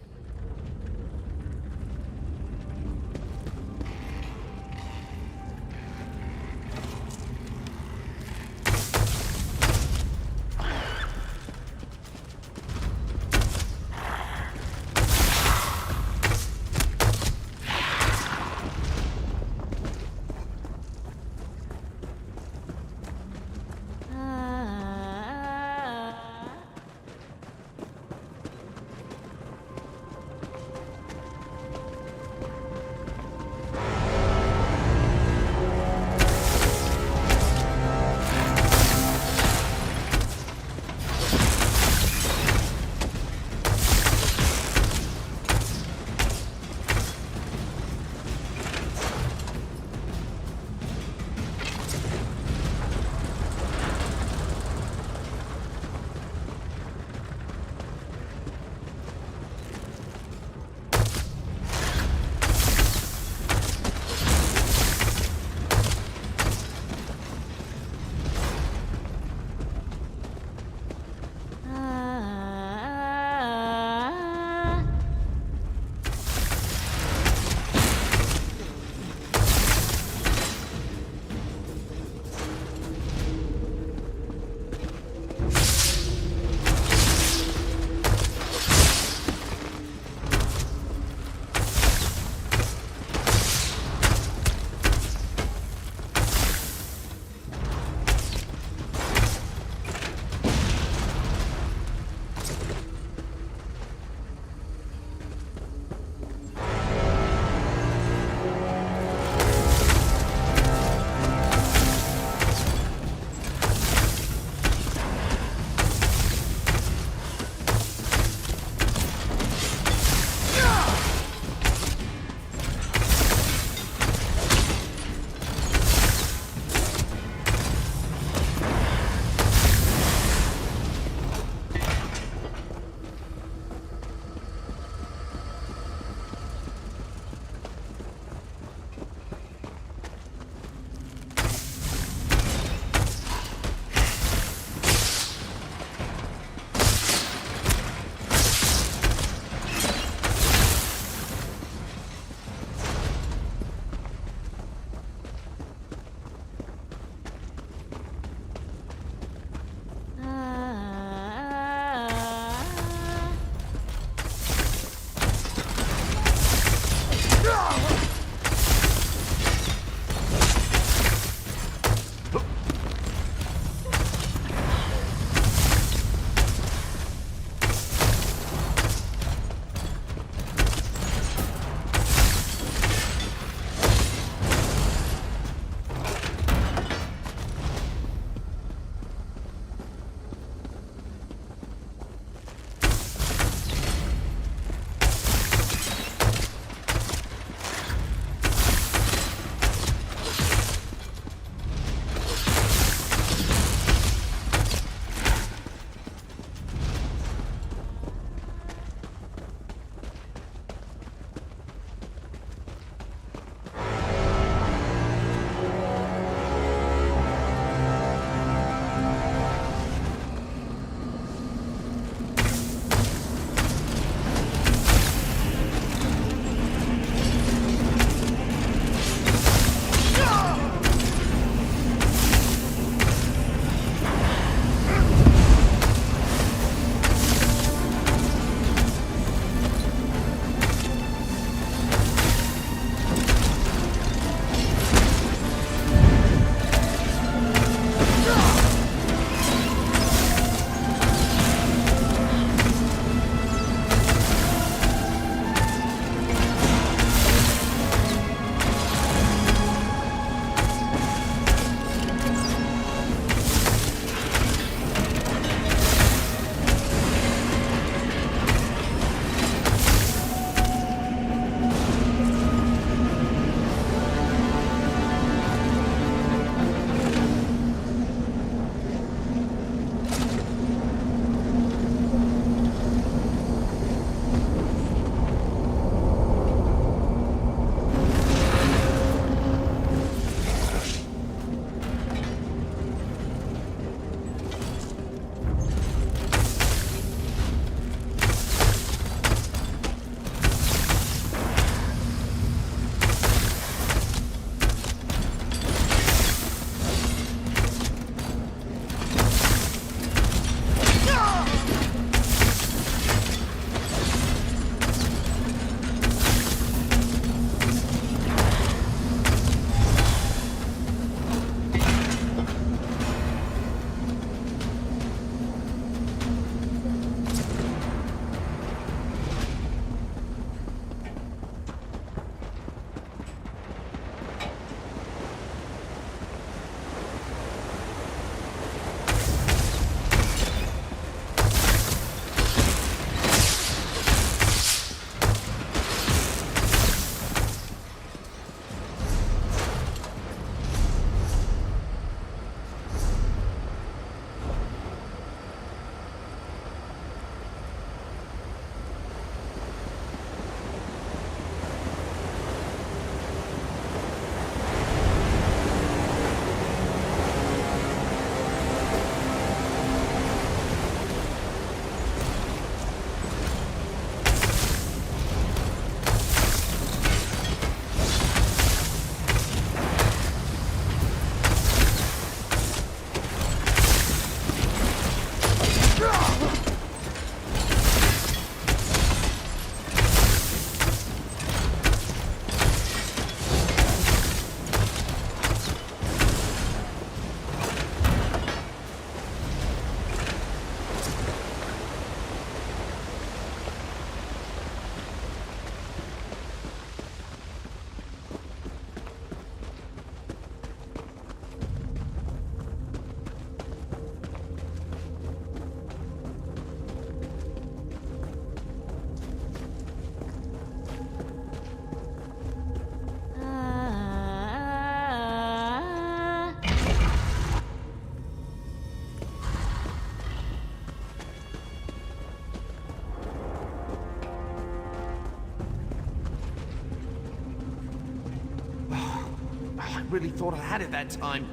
I really thought I had it that time.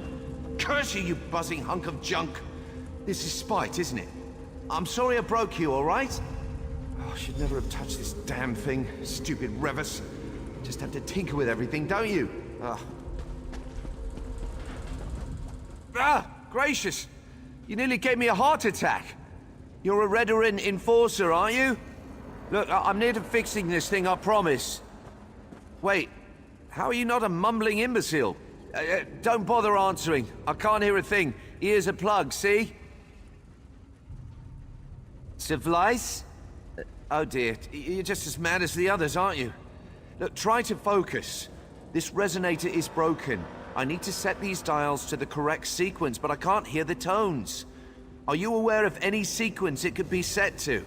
Curse you, you buzzing hunk of junk! This is spite, isn't it? I'm sorry I broke you, alright? Oh, I should never have touched this damn thing. Stupid Revis. Just have to tinker with everything, don't you? Gracious! You nearly gave me a heart attack. You're a Redoran enforcer, aren't you? Look, I'm near to fixing this thing, I promise. Wait, how are you not a mumbling imbecile? Don't bother answering. I can't hear a thing. Ears are plugged, see? Civilize? Oh dear, you're just as mad as the others, aren't you? Look, try to focus. This resonator is broken. I need to set these dials to the correct sequence, but I can't hear the tones. Are you aware of any sequence it could be set to?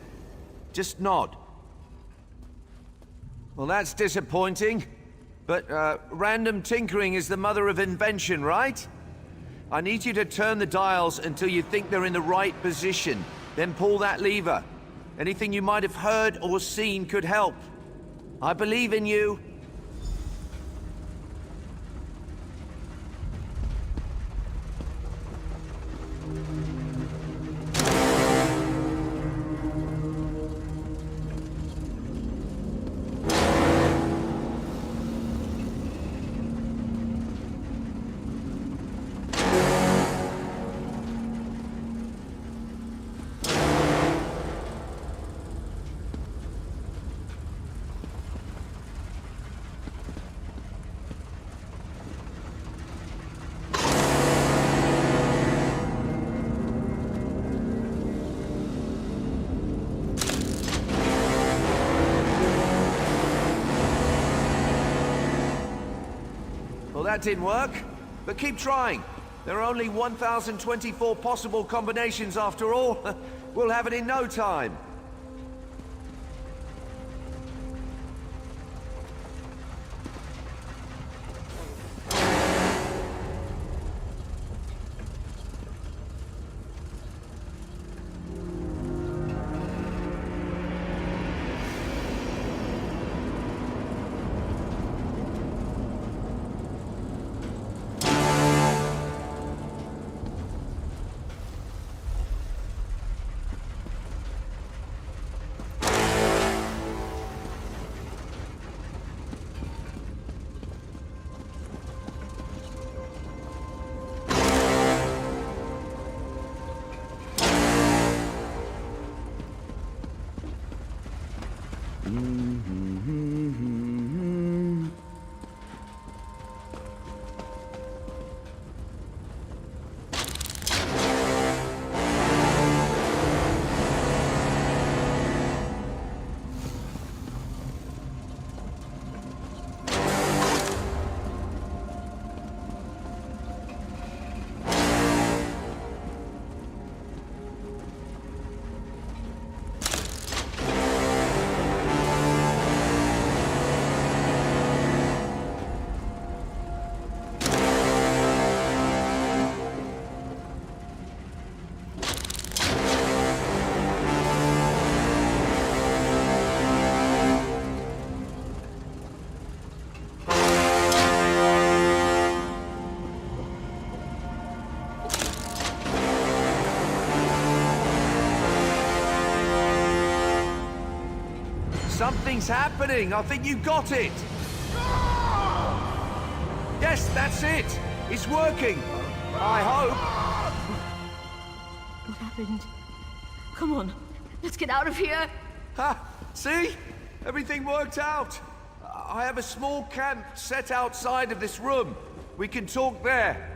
Just nod. Well, that's disappointing. But, random tinkering is the mother of invention, right? I need you to turn the dials until you think they're in the right position. Then pull that lever. Anything you might have heard or seen could help. I believe in you. That didn't work, but keep trying. There are only 1,024 possible combinations after all. We'll have it in no time. Something's happening. I think you got it. Yes, that's it. It's working. I hope. What happened? Come on, let's get out of here. Ha! See? Everything worked out. I have a small camp set outside of this room. We can talk there.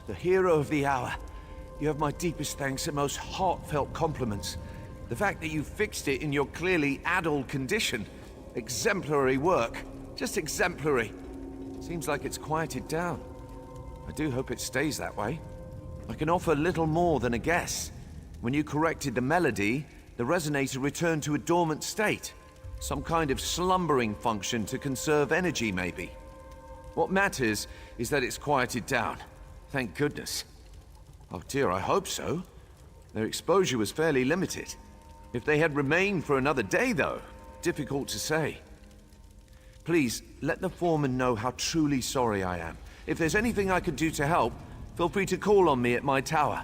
The hero of the hour. You have my deepest thanks and most heartfelt compliments. The fact that you fixed it in your clearly addled condition. Exemplary work. Just exemplary. Seems like it's quieted down. I do hope it stays that way. I can offer little more than a guess. When you corrected the melody, the resonator returned to a dormant state. Some kind of slumbering function to conserve energy, maybe. What matters is that it's quieted down. Thank goodness. Oh dear, I hope so. Their exposure was fairly limited. If they had remained for another day, though, difficult to say. Please, let the foreman know how truly sorry I am. If there's anything I could do to help, feel free to call on me at my tower.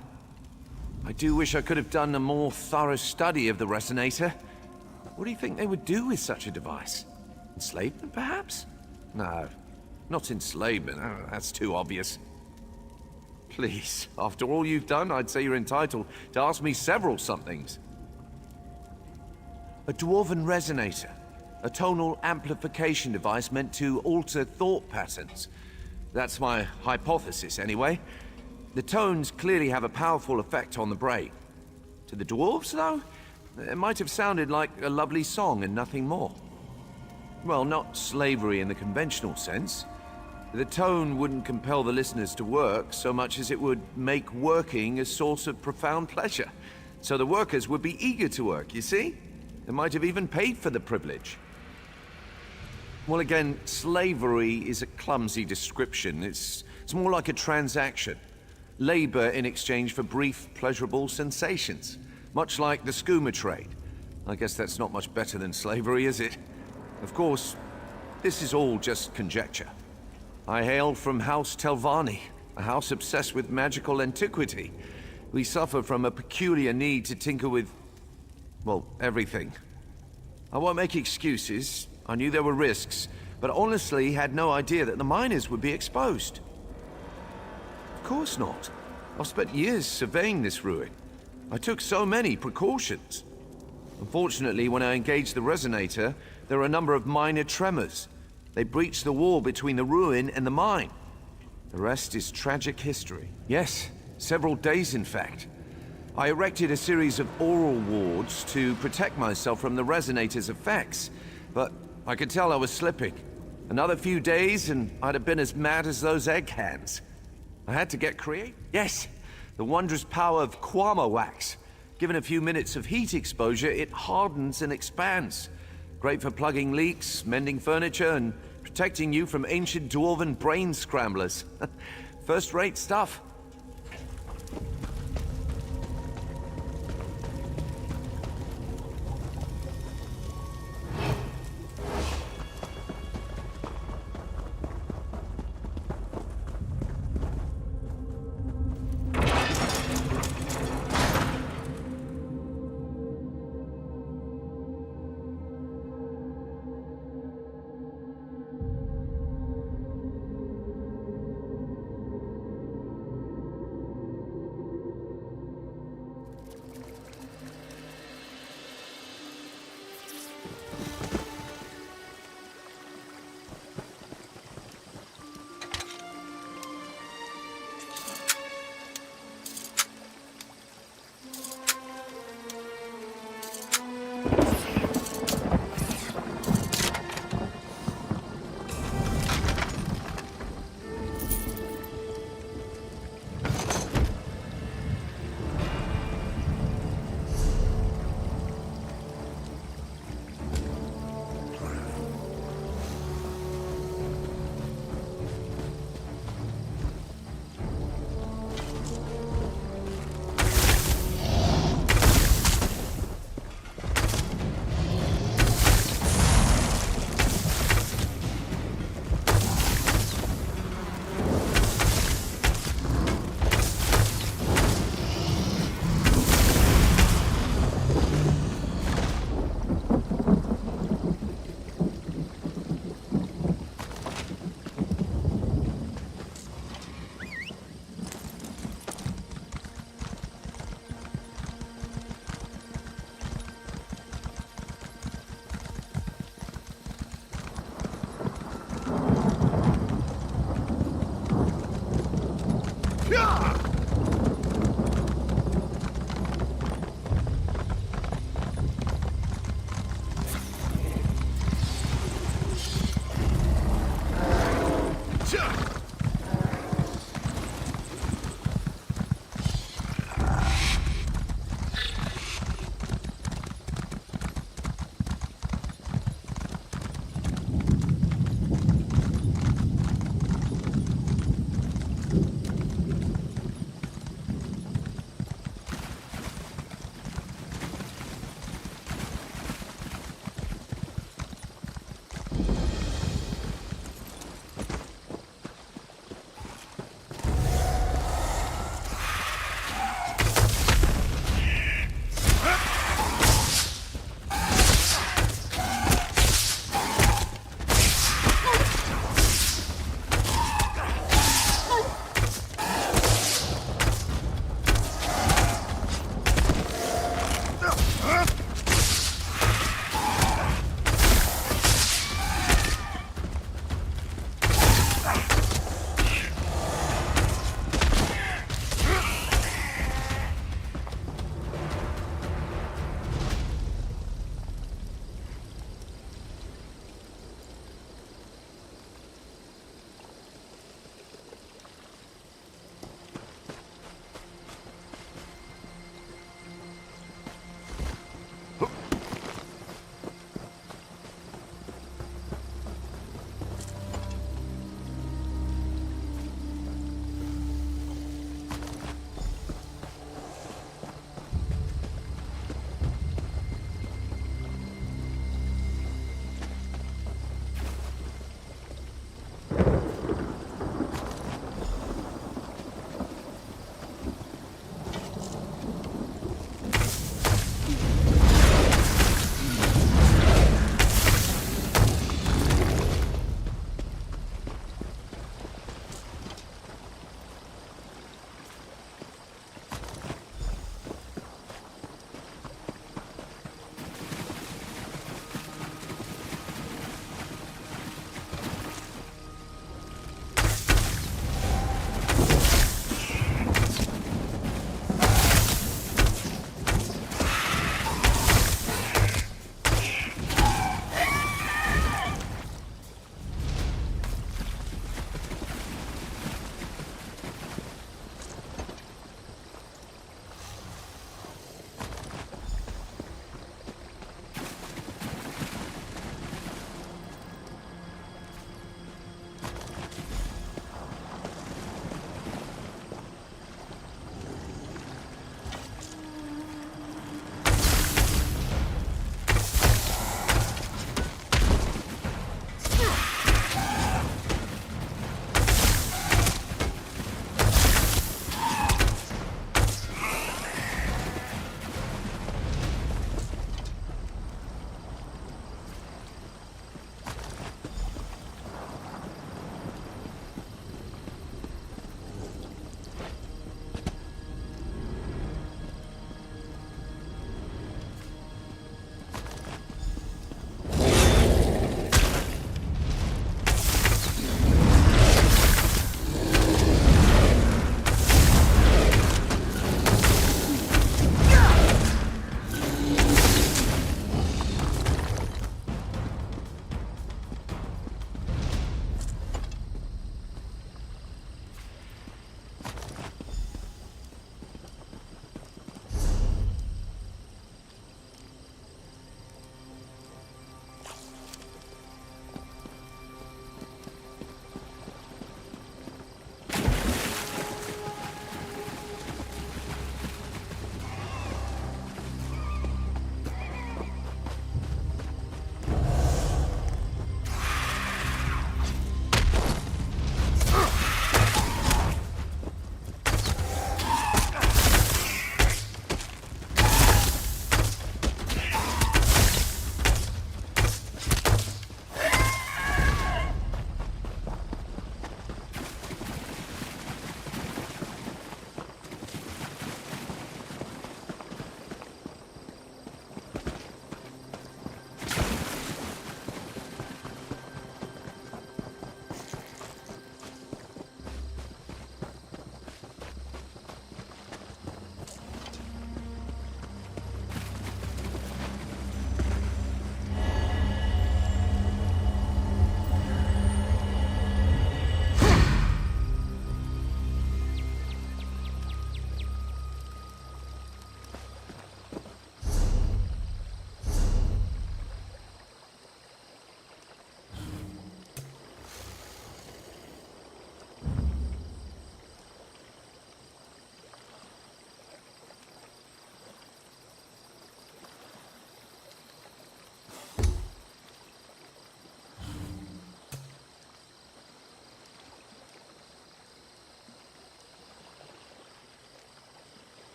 I do wish I could have done a more thorough study of the resonator. What do you think they would do with such a device? Enslavement, perhaps? No, not enslavement. Oh, that's too obvious. Please, after all you've done, I'd say you're entitled to ask me several somethings. A dwarven resonator. A tonal amplification device meant to alter thought patterns. That's my hypothesis, anyway. The tones clearly have a powerful effect on the brain. To the dwarves, though, it might have sounded like a lovely song and nothing more. Well, not slavery in the conventional sense. The tone wouldn't compel the listeners to work so much as it would make working a source of profound pleasure. So the workers would be eager to work, you see? They might have even paid for the privilege. Well, again, slavery is a clumsy description. It's more like a transaction. Labor in exchange for brief, pleasurable sensations. Much like the skooma trade. I guess that's not much better than slavery, is it? Of course, this is all just conjecture. I hail from House Telvanni, a house obsessed with magical antiquity. We suffer from a peculiar need to tinker with, well, everything. I won't make excuses. I knew there were risks, but honestly had no idea that the miners would be exposed. Of course not. I've spent years surveying this ruin. I took so many precautions. Unfortunately, when I engaged the resonator, there were a number of minor tremors. They breached the wall between the ruin and the mine. The rest is tragic history. Yes, several days in fact. I erected a series of oral wards to protect myself from the resonator's effects, but I could tell I was slipping. Another few days and I'd have been as mad as those egg hands. I had to get creative. Yes, the wondrous power of Kwama wax. Given a few minutes of heat exposure, it hardens and expands. Great for plugging leaks, mending furniture, and protecting you from ancient dwarven brain scramblers. First-rate stuff.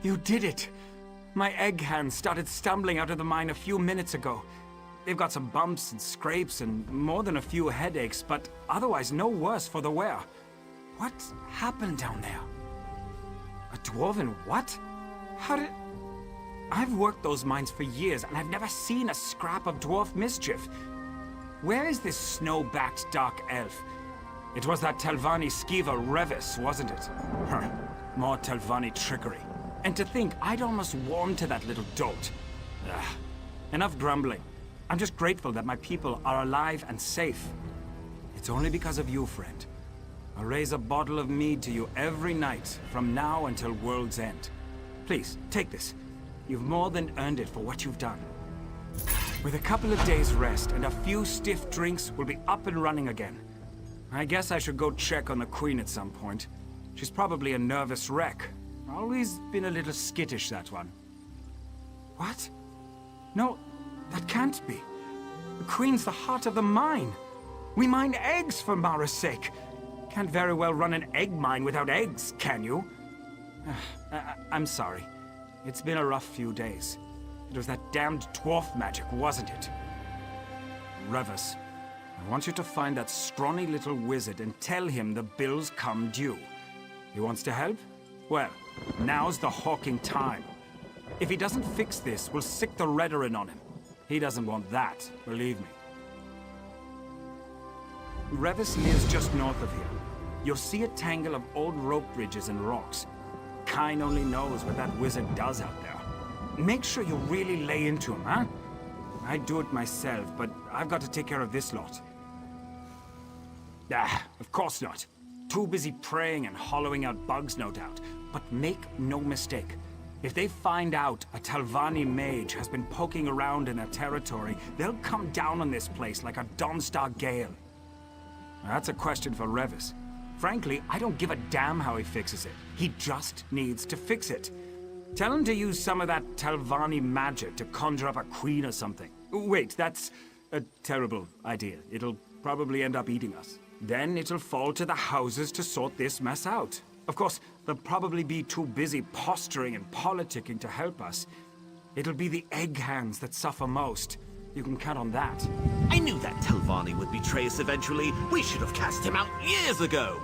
You did it! My egg hands started stumbling out of the mine a few minutes ago. They've got some bumps and scrapes and more than a few headaches, but otherwise no worse for the wear. What happened down there? A dwarven what? How did... I've worked those mines for years, and I've never seen a scrap of dwarf mischief. Where is this snow-backed dark elf? It was that Telvanni skeever Revis, wasn't it? Huh. More Telvanni trickery. And to think I'd almost warmed to that little dolt. Ugh. Enough grumbling. I'm just grateful that my people are alive and safe. It's only because of you, friend. I'll raise a bottle of mead to you every night, from now until world's end. Please, take this. You've more than earned it for what you've done. With a couple of days' rest and a few stiff drinks, we'll be up and running again. I guess I should go check on the Queen at some point. She's probably a nervous wreck. Always been a little skittish, that one. What? No, that can't be. The Queen's the heart of the mine. We mine eggs for Mara's sake. Can't very well run an egg mine without eggs, can you? I'm sorry. It's been a rough few days. It was that damned dwarf magic, wasn't it? Revis, I want you to find that scrawny little wizard and tell him the bills come due. He wants to help? Well, now's the hawking time. If he doesn't fix this, we'll sick the Redarin on him. He doesn't want that, believe me. Revis lives just north of here. You'll see a tangle of old rope bridges and rocks. Kine only knows what that wizard does out there. Make sure you really lay into him, huh? I'd do it myself, but I've got to take care of this lot. Of course not. Too busy praying and hollowing out bugs, no doubt. But make no mistake. If they find out a Telvanni mage has been poking around in their territory, they'll come down on this place like a Dawnstar gale. That's a question for Revis. Frankly, I don't give a damn how he fixes it. He just needs to fix it. Tell him to use some of that Telvanni magic to conjure up a queen or something. Wait, that's a terrible idea. It'll probably end up eating us. Then it'll fall to the houses to sort this mess out. Of course, they'll probably be too busy posturing and politicking to help us. It'll be the egg hands that suffer most. You can count on that. I knew that Telvanni would betray us eventually. We should have cast him out years ago.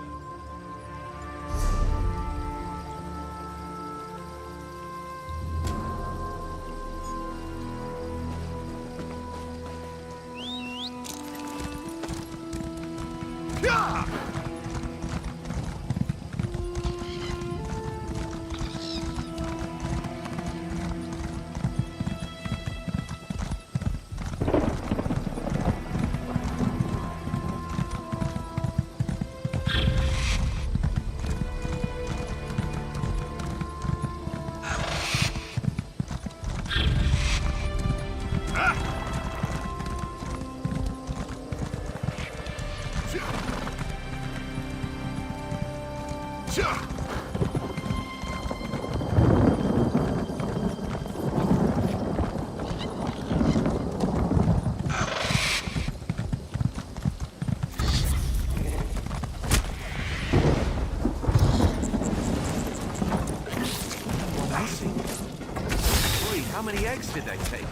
How many eggs did they take?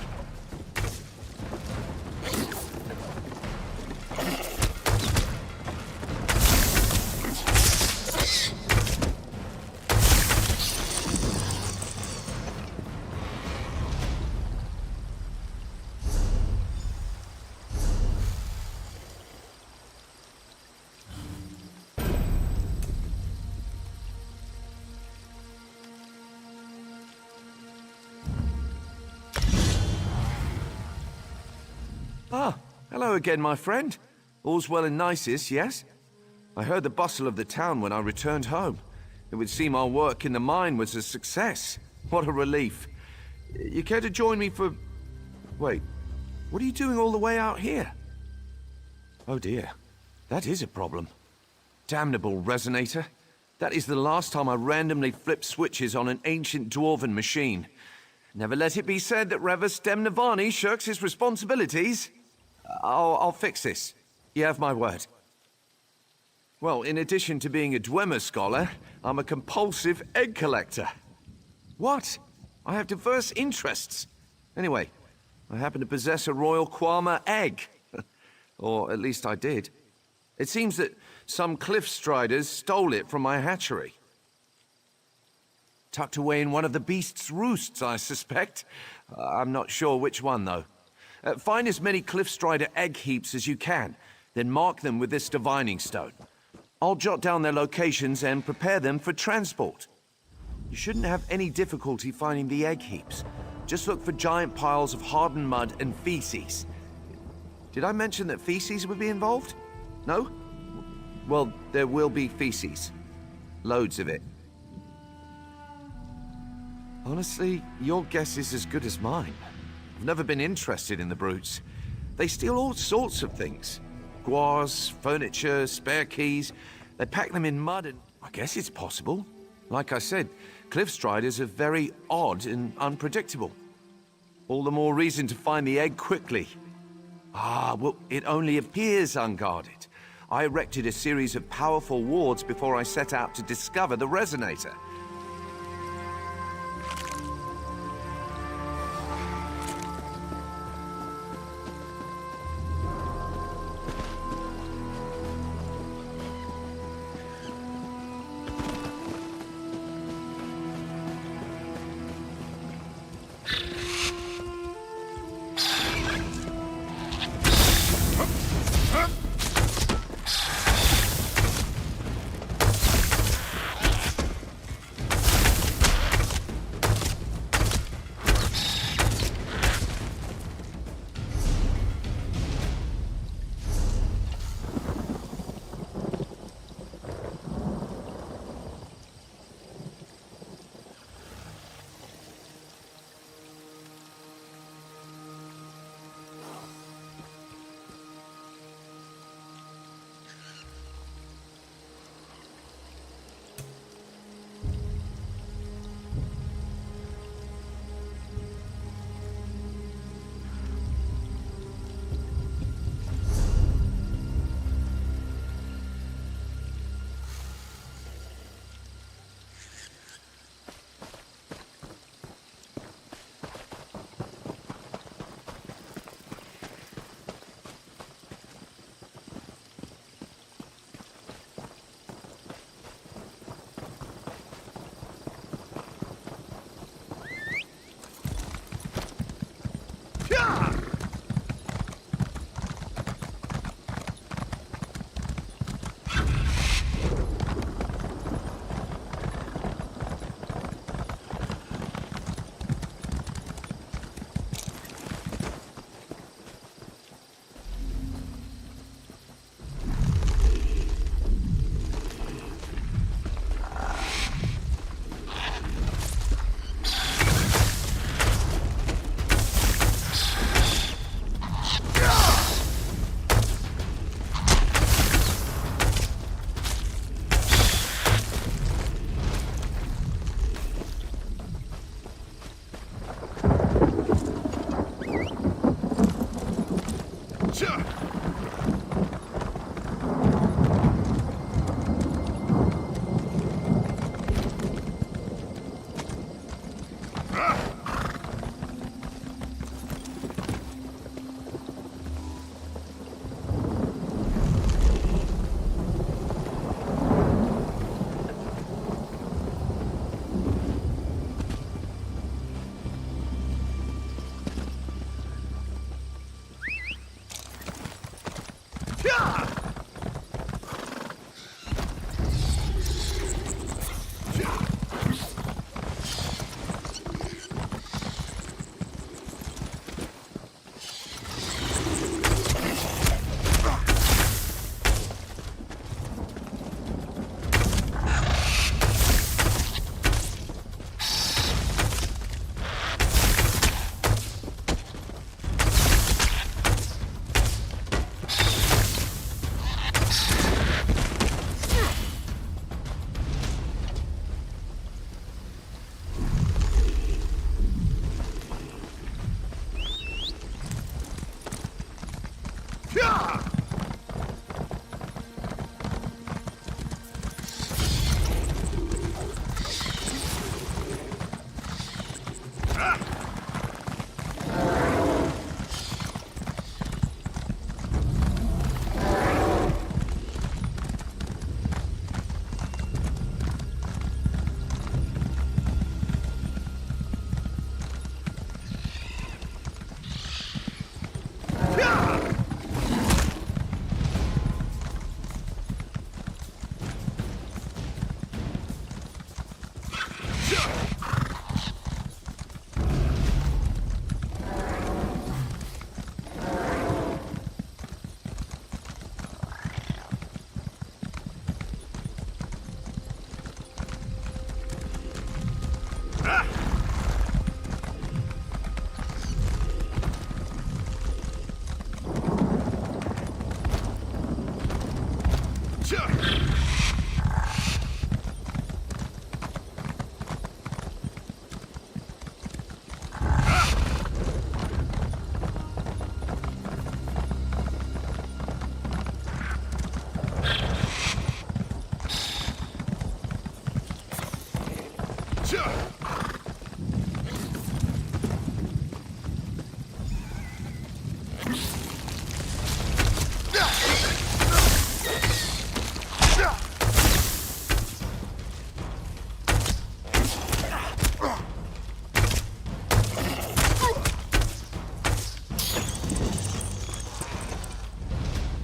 Ah, hello again, my friend. All's well and nicest, yes? I heard the bustle of the town when I returned home. It would seem our work in the mine was a success. What a relief. You care to join me for... Wait, what are you doing all the way out here? Oh dear, that is a problem. Damnable resonator. That is the last time I randomly flipped switches on an ancient dwarven machine. Never let it be said that Revis Demnavani shirks his responsibilities. I'll fix this. You have my word. Well, in addition to being a Dwemer scholar, I'm a compulsive egg collector. What? I have diverse interests. Anyway, I happen to possess a royal Quama egg. Or at least I did. It seems that some cliff striders stole it from my hatchery. Tucked away in one of the beast's roosts, I suspect. I'm not sure which one, though. Find as many cliff strider egg heaps as you can, then mark them with this divining stone. I'll jot down their locations and prepare them for transport. You shouldn't have any difficulty finding the egg heaps. Just look for giant piles of hardened mud and feces. Did I mention that feces would be involved? No? Well, there will be feces. Loads of it. Honestly, your guess is as good as mine. I've never been interested in the brutes. They steal all sorts of things. Guars, furniture, spare keys. They pack them in mud and... I guess it's possible. Like I said, cliff striders are very odd and unpredictable. All the more reason to find the egg quickly. Ah, well, it only appears unguarded. I erected a series of powerful wards before I set out to discover the resonator.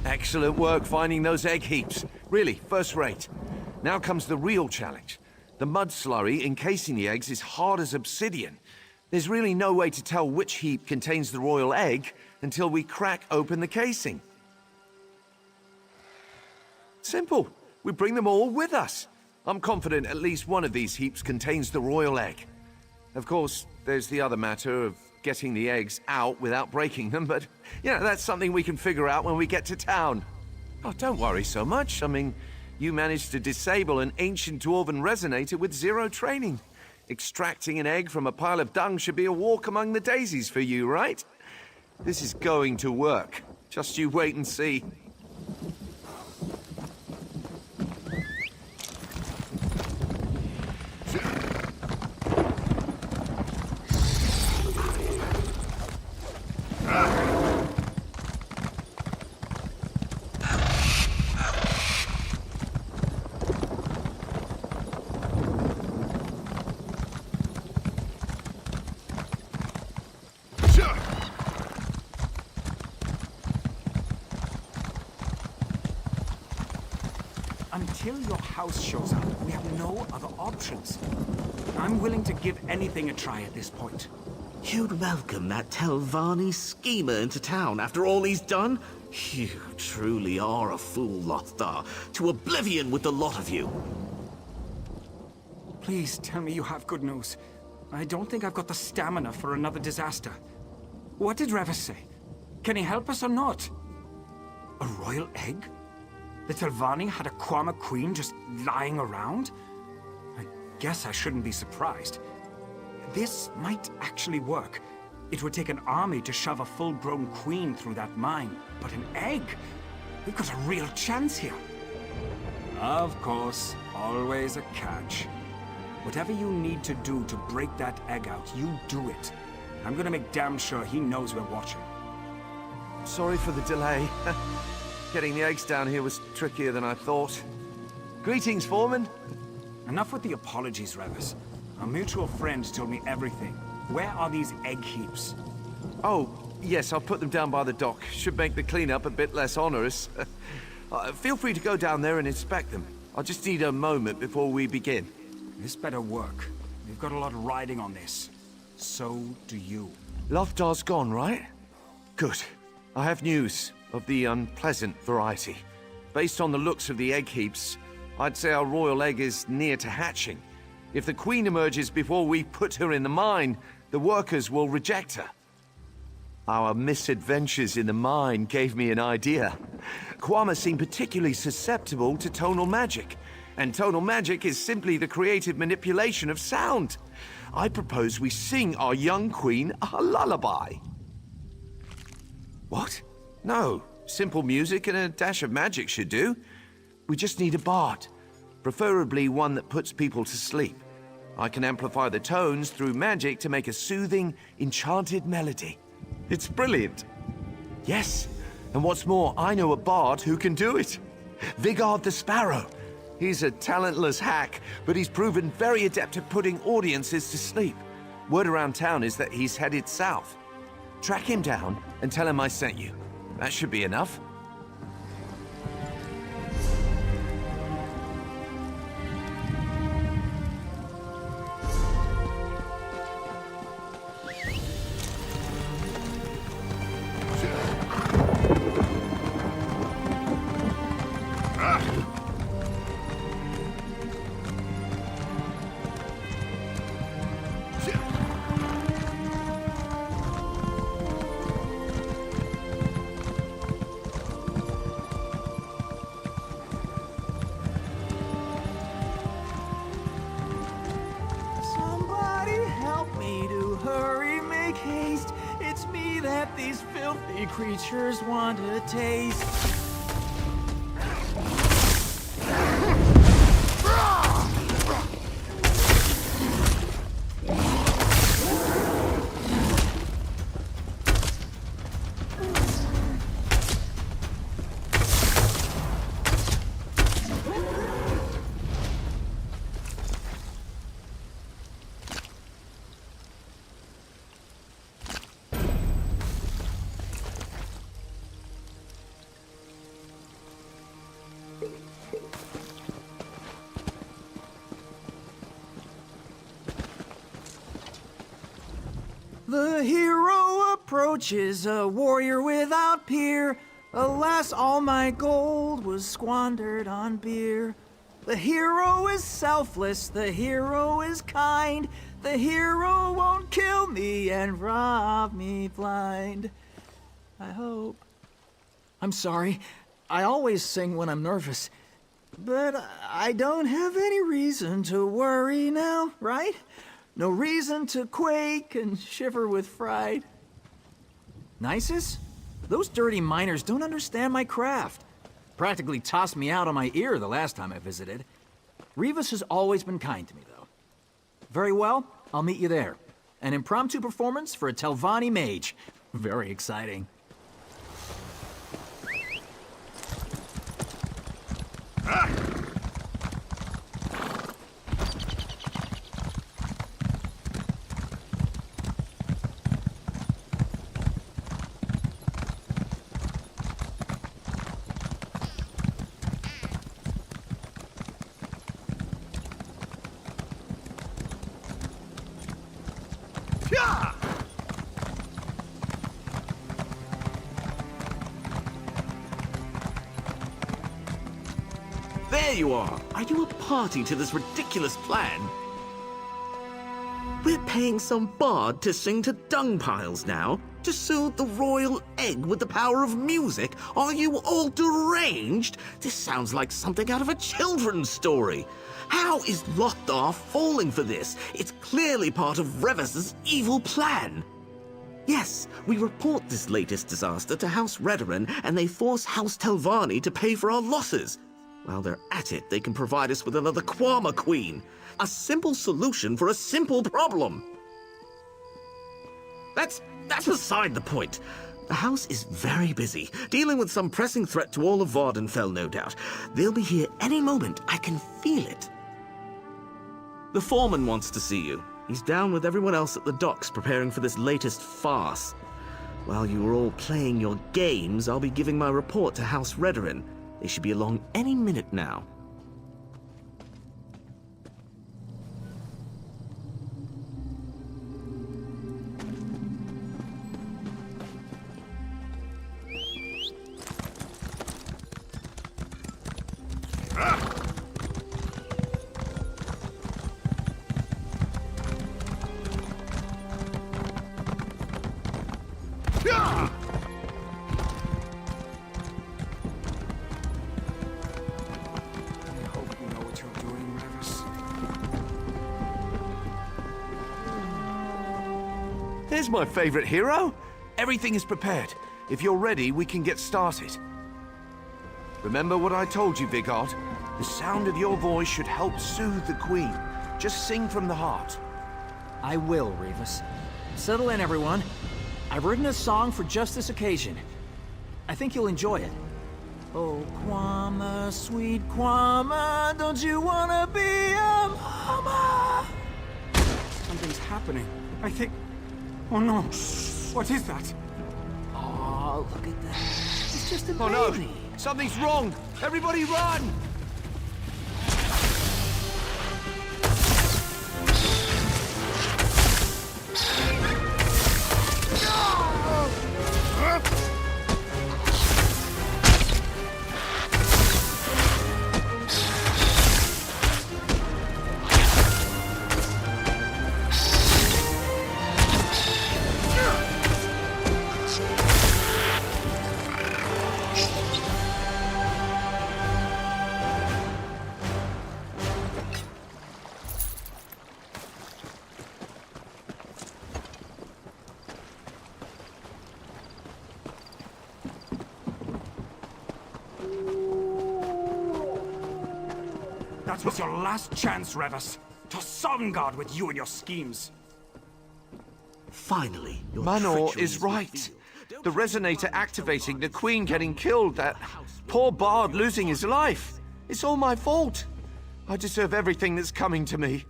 Excellent work finding those egg heaps. Really, first rate. Now comes the real challenge. The mud slurry encasing the eggs is hard as obsidian. There's really no way to tell which heap contains the royal egg until we crack open the casing. Simple. We bring them all with us. I'm confident at least one of these heaps contains the royal egg. Of course, there's the other matter of getting the eggs out without breaking them, but, you know, that's something we can figure out when we get to town. Oh, don't worry so much. I mean, you managed to disable an ancient dwarven resonator with 0 training. Extracting an egg from a pile of dung should be a walk among the daisies for you, right? This is going to work. Just you wait and see. Until your house shows up, we have no other options. I'm willing to give anything a try at this point. You'd welcome that Telvanni schemer into town after all he's done? You truly are a fool, Lothar. To oblivion with the lot of you. Please tell me you have good news. I don't think I've got the stamina for another disaster. What did Revis say? Can he help us or not? A royal egg? The Telvanni had a Quama queen just lying around? I guess I shouldn't be surprised. This might actually work. It would take an army to shove a full-grown queen through that mine. But an egg? We've got a real chance here. Of course, always a catch. Whatever you need to do to break that egg out, you do it. I'm gonna make damn sure he knows we're watching. Sorry for the delay. Getting the eggs down here was trickier than I thought. Greetings, Foreman. Enough with the apologies, Revis. Our mutual friend told me everything. Where are these egg heaps? Oh, yes, I'll put them down by the dock. Should make the cleanup a bit less onerous. Feel free to go down there and inspect them. I'll just need a moment before we begin. This better work. We've got a lot riding on this. So do you. Lothar's gone, right? Good. I have news of the unpleasant variety. Based on the looks of the egg heaps, I'd say our royal egg is near to hatching. If the queen emerges before we put her in the mine, the workers will reject her. Our misadventures in the mine gave me an idea. Quama seem particularly susceptible to tonal magic, and tonal magic is simply the creative manipulation of sound. I propose we sing our young queen a lullaby. What? No. Simple music and a dash of magic should do. We just need a bard. Preferably one that puts people to sleep. I can amplify the tones through magic to make a soothing, enchanted melody. It's brilliant. Yes, and what's more, I know a bard who can do it. Vigard the Sparrow. He's a talentless hack, but he's proven very adept at putting audiences to sleep. Word around town is that he's headed south. Track him down and tell him I sent you. That should be enough. creatures want a taste. The hero approaches, a warrior without peer. Alas, all my gold was squandered on beer. The hero is selfless, the hero is kind. The hero won't kill me and rob me blind. I hope. I'm sorry. I always sing when I'm nervous. But I don't have any reason to worry now, right? No reason to quake and shiver with fright. Nisus? Those dirty miners don't understand my craft. Practically tossed me out on my ear the last time I visited. Rivas has always been kind to me, though. Very well, I'll meet you there. An impromptu performance for a Telvanni mage. Very exciting. There you are! Are you a party to this ridiculous plan? We're paying some bard to sing to dung piles now? To soothe the royal egg with the power of music? Are you all deranged? This sounds like something out of a children's story. How is Lothar falling for this? It's clearly part of Revis's evil plan. Yes, we report this latest disaster to House Redoran, and they force House Telvanni to pay for our losses. While they're at it, they can provide us with another Quama Queen. A simple solution for a simple problem. That's beside the point. The house is very busy, dealing with some pressing threat to all of Vardenfell, no doubt. They'll be here any moment. I can feel it. The foreman wants to see you. He's down with everyone else at the docks preparing for this latest farce. While you are all playing your games, I'll be giving my report to House Redoran. They should be along any minute now. There's my favorite hero. Everything is prepared. If you're ready, we can get started. Remember what I told you, Vigard? The sound of your voice should help soothe the Queen. Just sing from the heart. I will, Rivas. Settle in, everyone. I've written a song for just this occasion. I think you'll enjoy it. Oh, Quama, sweet Quama, don't you wanna be a mama? Something's happening. I think... Oh no. What is that? Oh, look at that. It's just a baby. Oh no! Something's wrong! Everybody run! That was your last chance, Revis. To Sovngarde with you and your schemes. Finally, your Manor treachery is right. The resonator activating, the Queen getting killed, that poor Bard losing his life. It's all my fault. I deserve everything that's coming to me.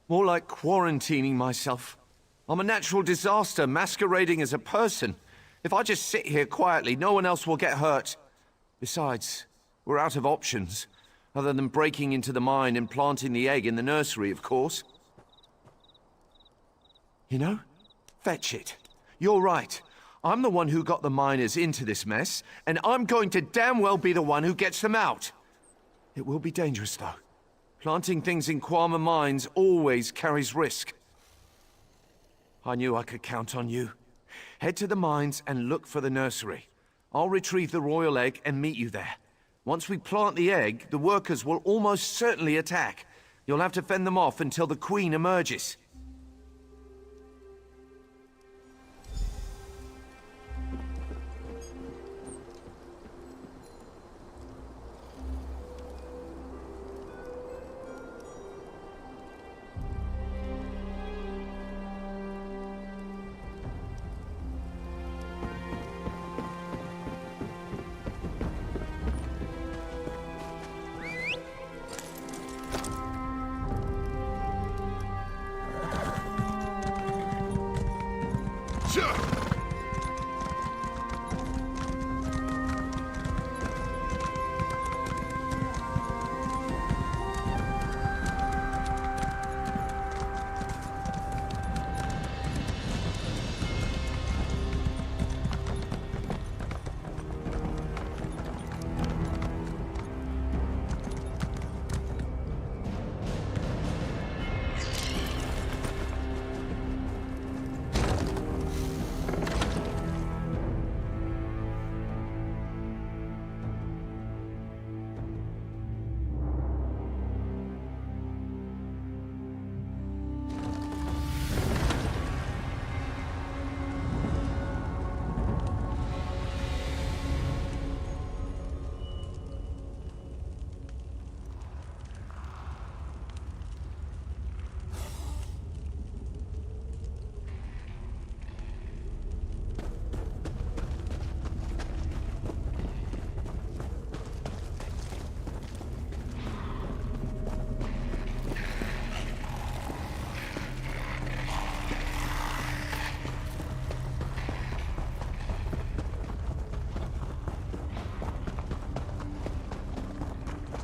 More like quarantining myself. I'm a natural disaster masquerading as a person. If I just sit here quietly, no one else will get hurt. Besides, we're out of options. Other than breaking into the mine and planting the egg in the nursery, of course. You know? Fetch it. You're right. I'm the one who got the miners into this mess, and I'm going to damn well be the one who gets them out. It will be dangerous, though. Planting things in Quama mines always carries risk. I knew I could count on you. Head to the mines and look for the nursery. I'll retrieve the royal egg and meet you there. Once we plant the egg, the workers will almost certainly attack. You'll have to fend them off until the Queen emerges.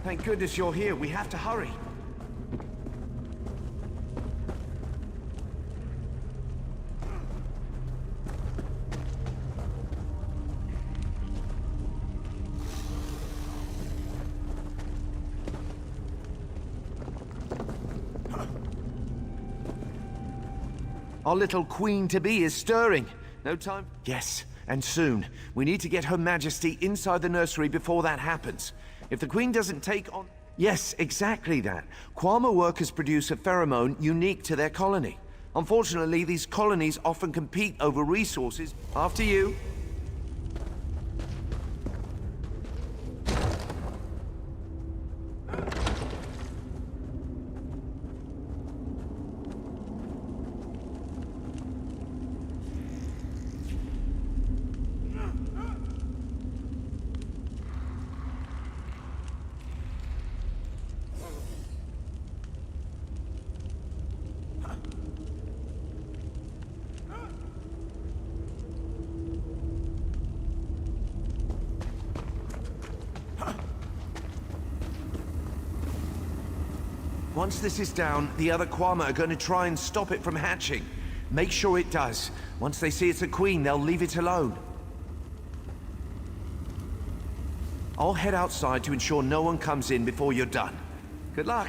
Thank goodness you're here. We have to hurry. Our little queen-to-be is stirring. No time? Yes, and soon. We need to get Her Majesty inside the nursery before that happens. If the Queen doesn't take on... Yes, exactly that. Quama workers produce a pheromone unique to their colony. Unfortunately, these colonies often compete over resources. After you. Once this is down, the other Quama are going to try and stop it from hatching. Make sure it does. Once they see it's a queen, they'll leave it alone. I'll head outside to ensure no one comes in before you're done. Good luck.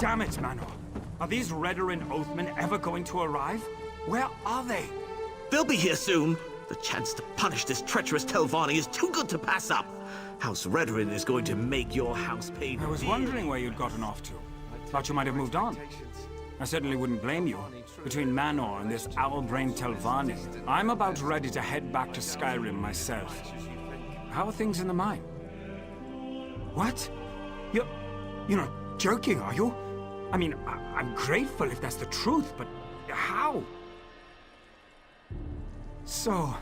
Damn it, Manor. Are these Redoran Oathmen ever going to arrive? Where are they? They'll be here soon. The chance to punish this treacherous Telvanni is too good to pass up. House Redoran is going to make your house pay. I was wondering where you'd gotten off to. Thought you might have moved on. I certainly wouldn't blame you. Between Manor and this owl-brained Telvanni, I'm about ready to head back to Skyrim myself. How are things in the mine? What? You're not joking, are you? I mean, I'm grateful if that's the truth, but how? So,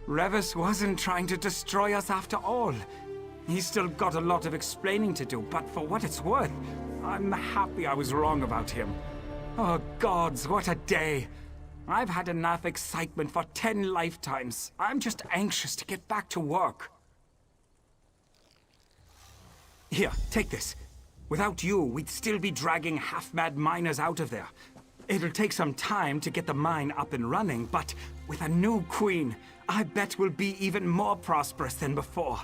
Revis wasn't trying to destroy us after all. He's still got a lot of explaining to do, but for what it's worth, I'm happy I was wrong about him. Oh gods, what a day! I've had enough excitement for 10 lifetimes. I'm just anxious to get back to work. Here, take this. Without you, we'd still be dragging half-mad miners out of there. It'll take some time to get the mine up and running, but with a new queen, I bet we'll be even more prosperous than before.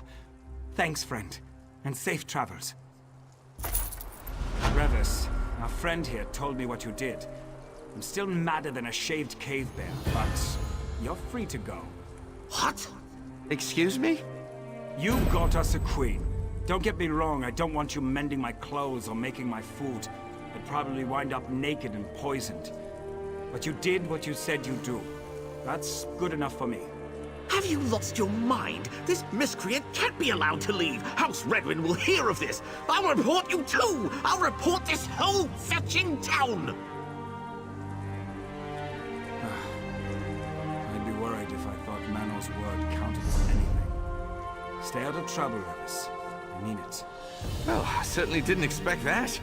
Thanks, friend, and safe travels. Revis, our friend here told me what you did. I'm still madder than a shaved cave bear, but you're free to go. What? Excuse me? You got us a queen. Don't get me wrong, I don't want you mending my clothes or making my food. I'd probably wind up naked and poisoned. But you did what you said you'd do. That's good enough for me. Have you lost your mind? This miscreant can't be allowed to leave. House Redoran will hear of this. I'll report you too. I'll report this whole fetching town. I'd be worried if I thought Manor's word counted for anything. Stay out of trouble, Revis. I mean it. Well, I certainly didn't expect that.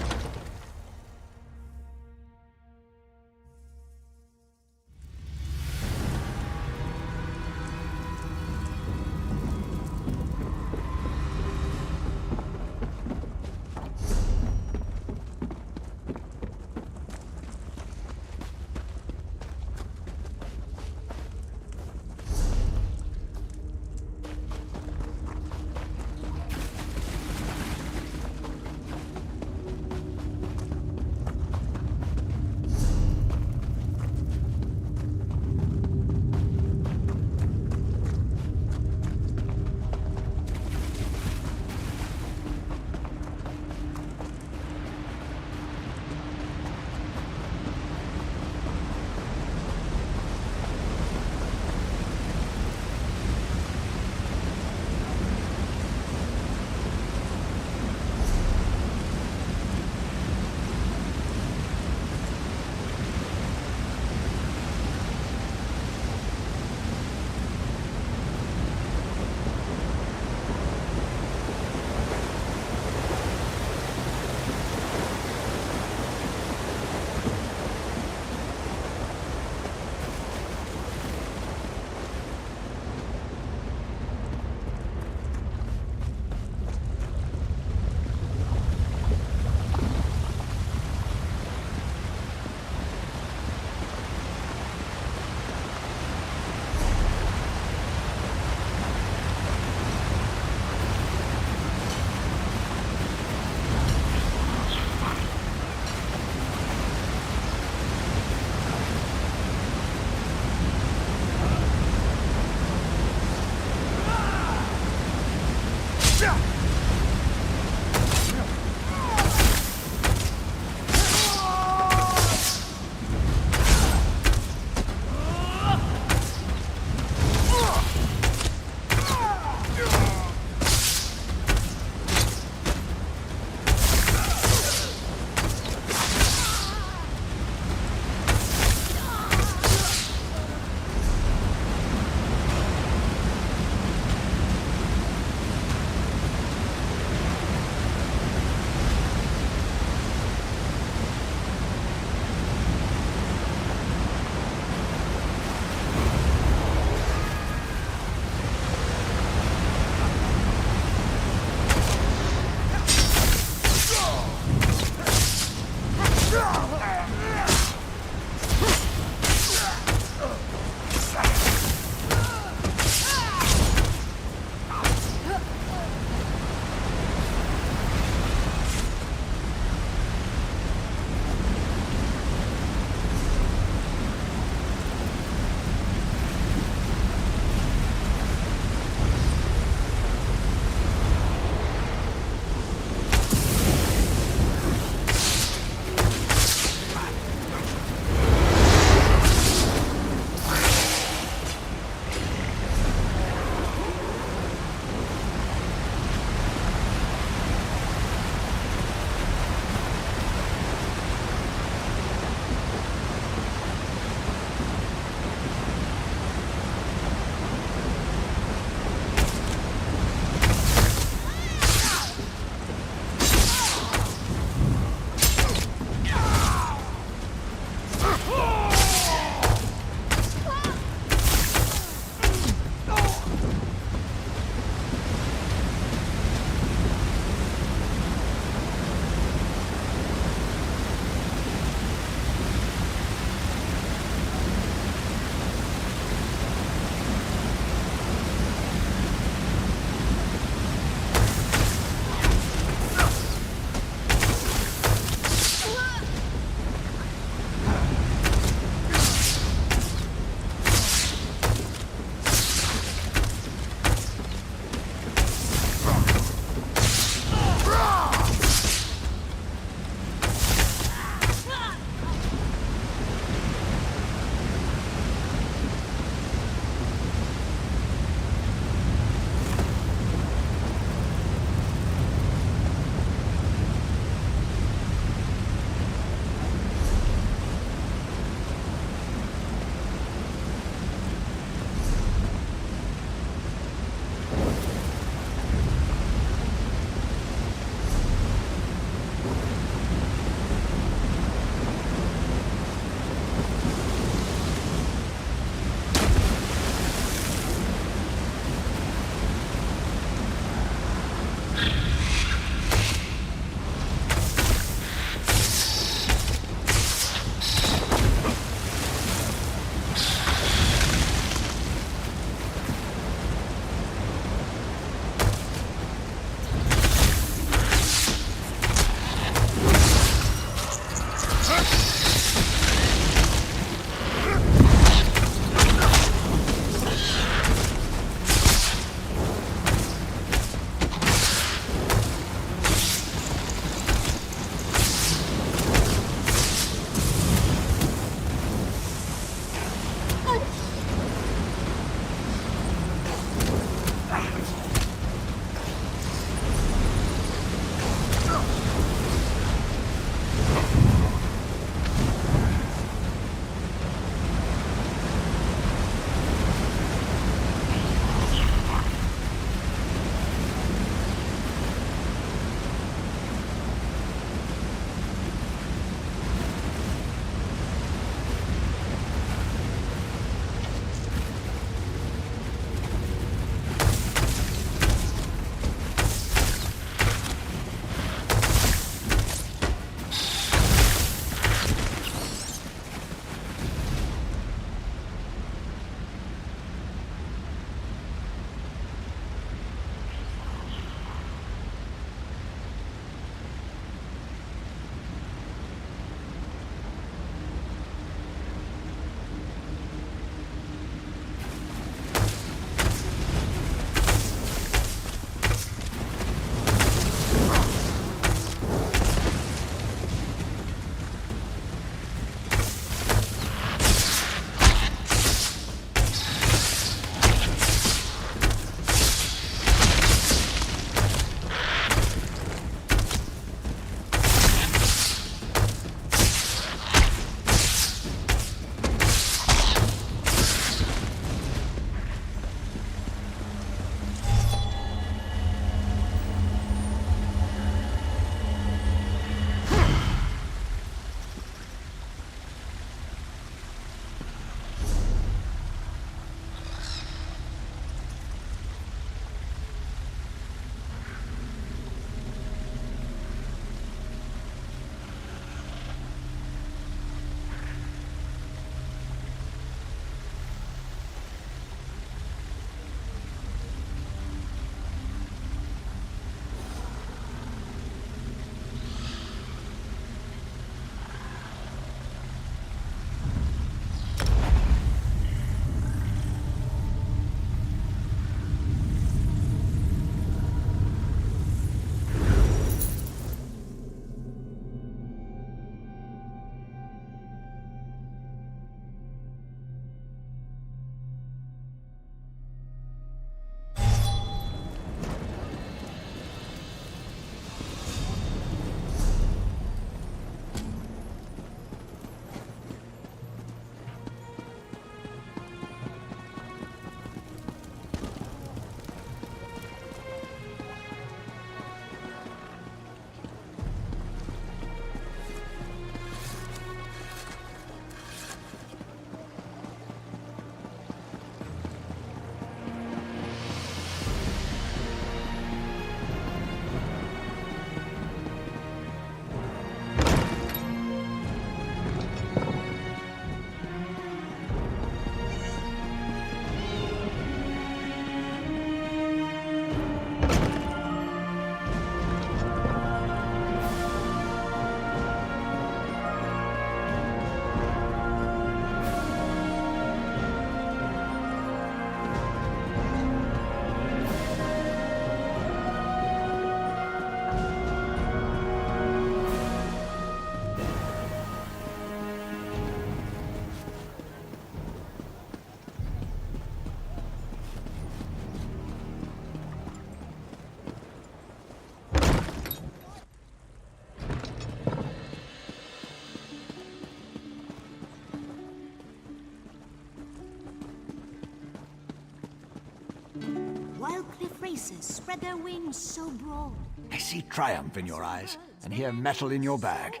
while cliff racers spread their wings so broad. I see triumph in your eyes, and hear metal in your bag.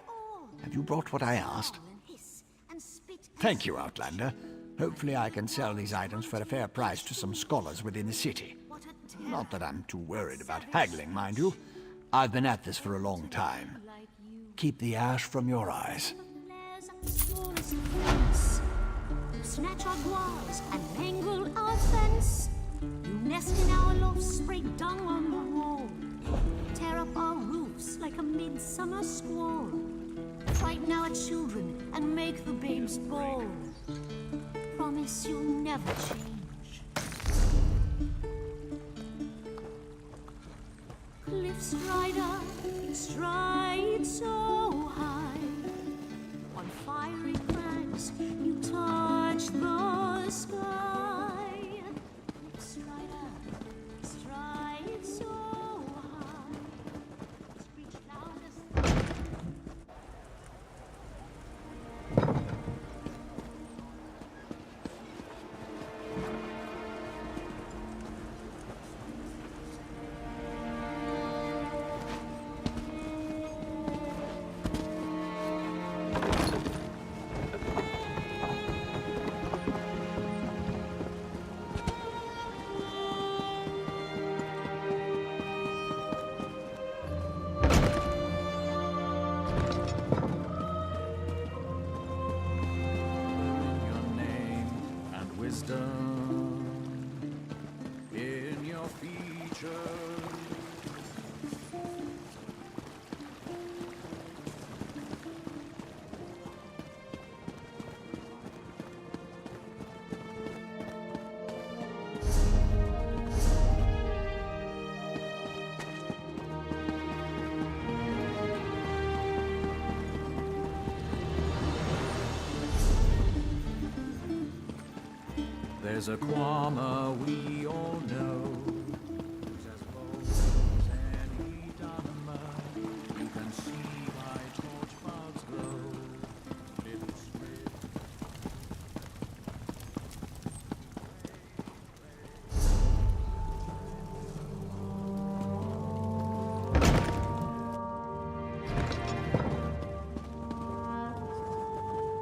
Have you brought what I asked? Thank you, Outlander. Hopefully I can sell these items for a fair price to some scholars within the city. Not that I'm too worried about haggling, mind you. I've been at this for a long time. Keep the ash from your eyes. Snatch our guars and mangle our fence. You nest in our lofts, spray dung on the wall. Tear up our roofs like a midsummer squall. Frighten our children and make the babes bawl. Promise you'll never change. Cliff strider, stride so high. On fiery crags, you touch the sky. Cliff strider, stride so high. Screech loudest. In your features. There's a Quama we all know, who's as bold as any Dharma. You can see my torch bugs glow. Little strip.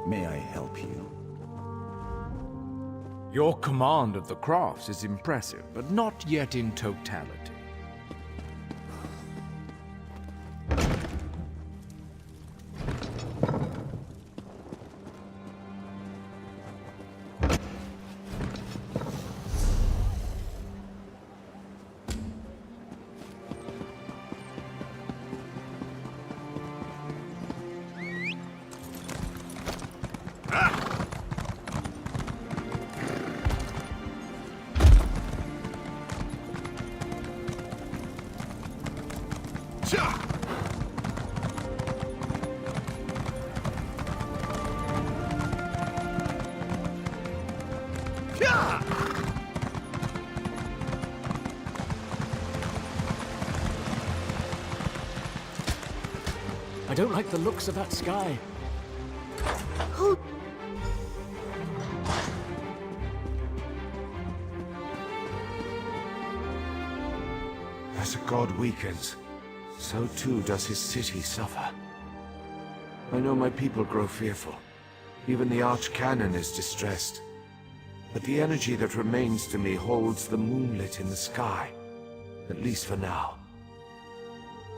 May I help you? Your command of the crafts is impressive, but not yet in totality. I don't like the looks of that sky. As a god weakens, so too does his city suffer. I know my people grow fearful. Even the Archcanon is distressed. But the energy that remains to me holds the moonlit in the sky, at least for now.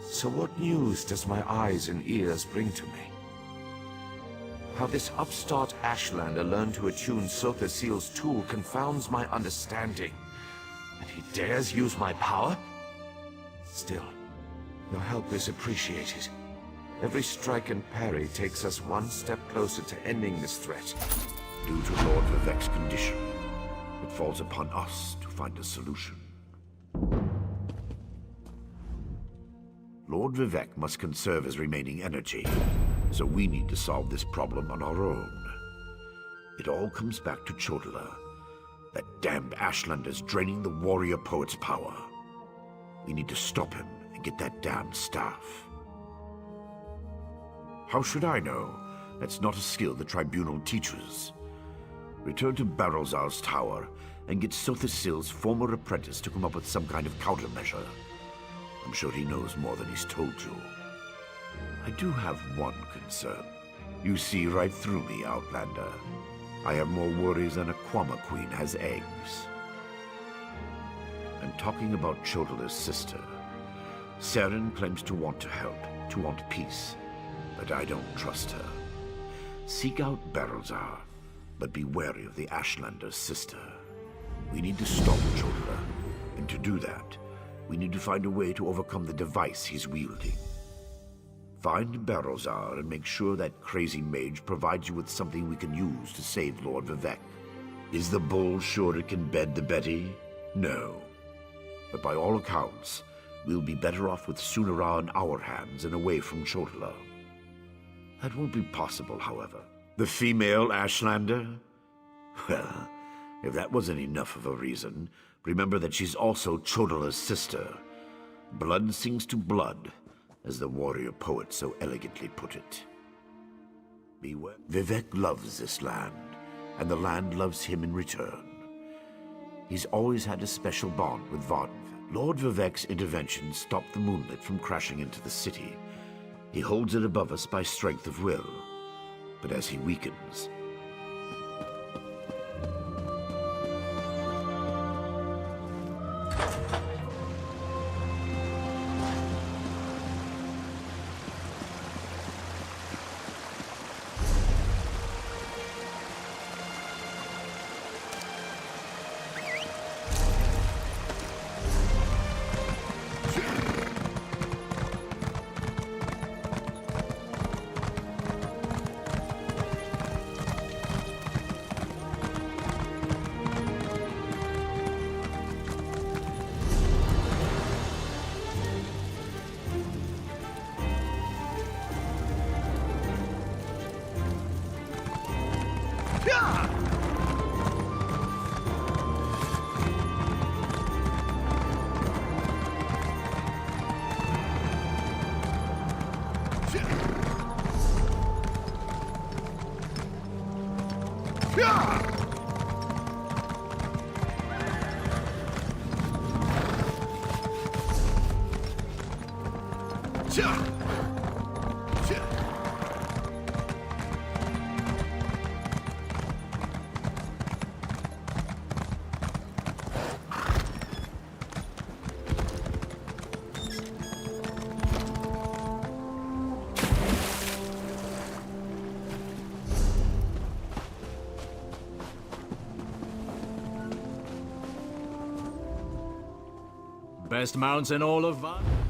So what news does my eyes and ears bring to me? How this upstart Ashlander learned to attune Sotha Seal's tool confounds my understanding. And he dares use my power? Still, your help is appreciated. Every strike and parry takes us one step closer to ending this threat. Due to Lord Vivek's condition, it falls upon us to find a solution. Lord Vivek must conserve his remaining energy, so we need to solve this problem on our own. It all comes back to Chodala. That damned Ashlander's draining the warrior poet's power. We need to stop him and get that damned staff. How should I know? That's not a skill the Tribunal teaches. Return to Barrelzal's tower and get Sothasil's former apprentice to come up with some kind of countermeasure. I'm sure he knows more than he's told you. I do have one concern. You see right through me, Outlander. I have more worries than a Quama queen has eggs. I'm talking about Chodala's sister. Saren claims to want to help, to want peace, but I don't trust her. Seek out Barrelzar, but be wary of the Ashlander's sister. We need to stop Chodala, and to do that, we need to find a way to overcome the device he's wielding. Find Barrelzar and make sure that crazy mage provides you with something we can use to save Lord Vivek. Is the bull sure it can bed the Betty? No. But by all accounts, we'll be better off with Sunara in our hands and away from Chodala. That won't be possible, however. The female Ashlander? Well, if that wasn't enough of a reason, remember that she's also Chodala's sister. Blood sings to blood, as the warrior poet so elegantly put it. Beware. Vivek loves this land, and the land loves him in return. He's always had a special bond with Vodv. Lord Vivek's intervention stopped the Moonlit from crashing into the city. He holds it above us by strength of will. But as he weakens, Best mounts in all of Van.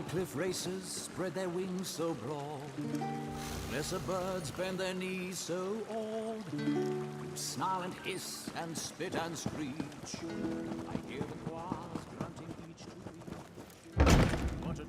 while cliff racers spread their wings so broad, lesser birds bend their knees so awed, snarl and hiss and spit and screech. I hear the quas grunting each to each. What a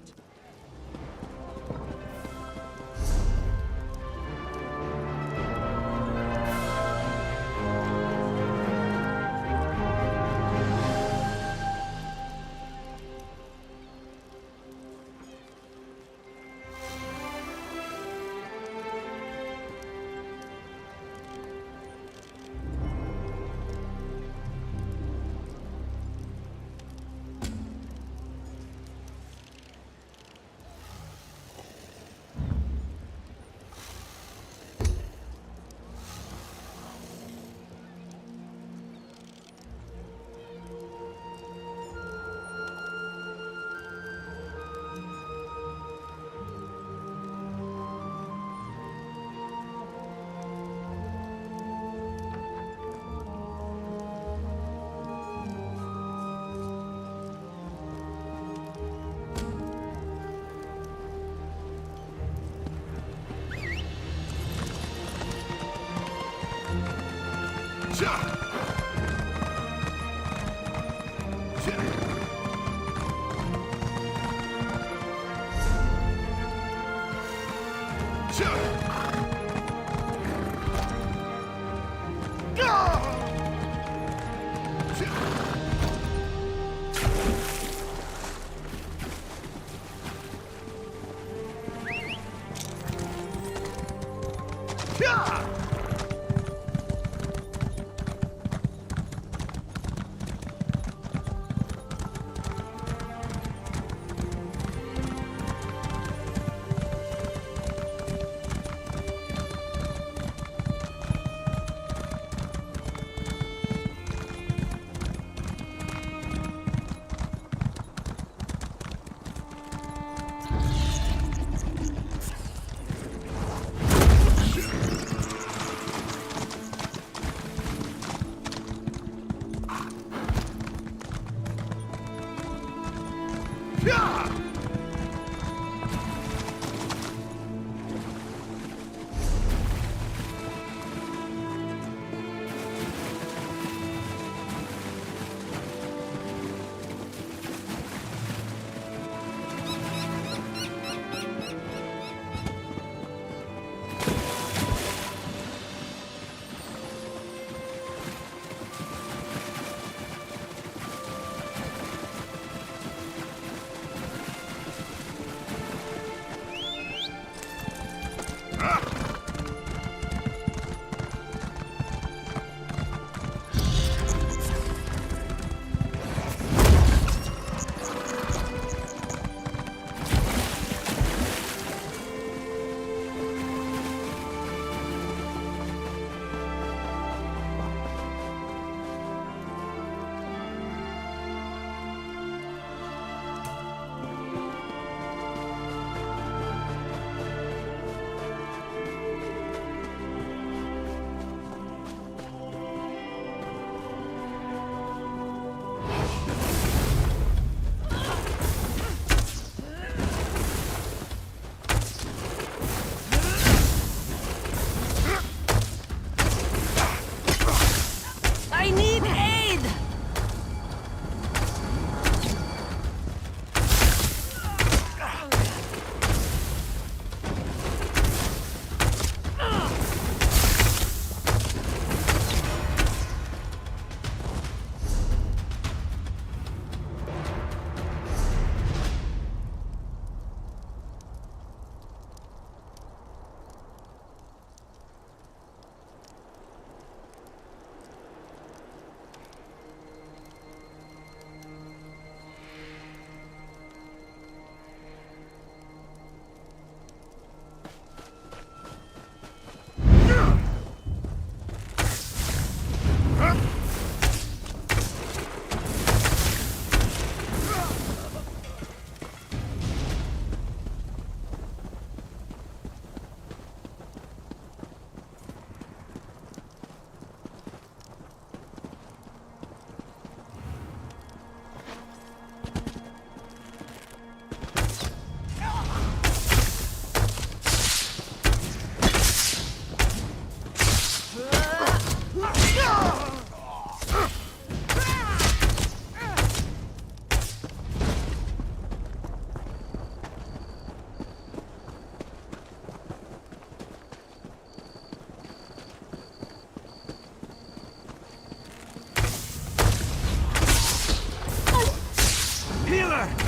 Feel her!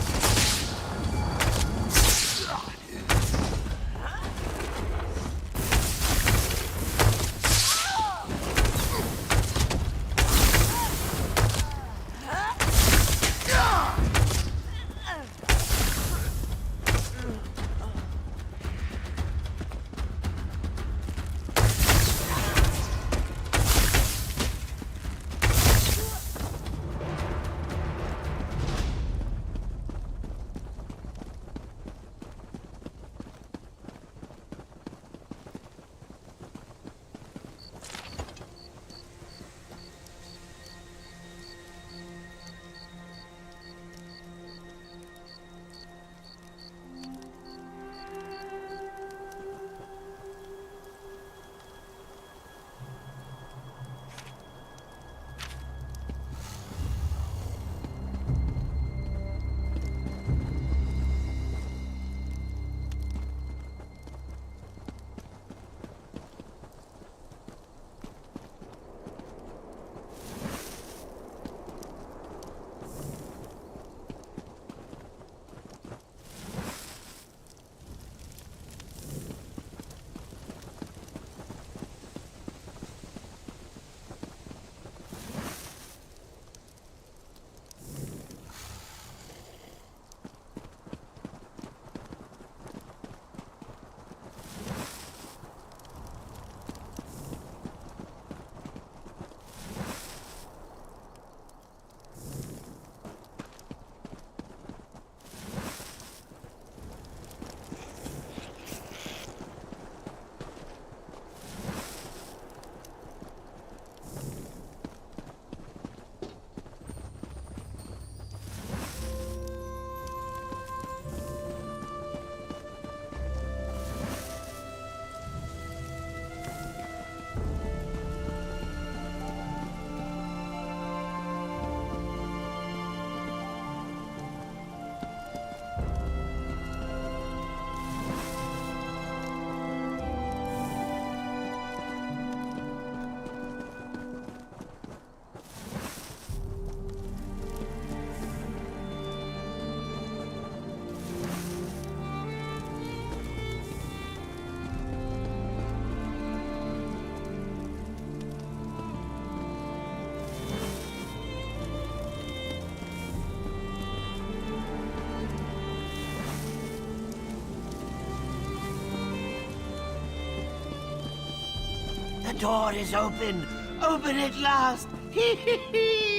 The door is open! Open at last! Hee hee hee!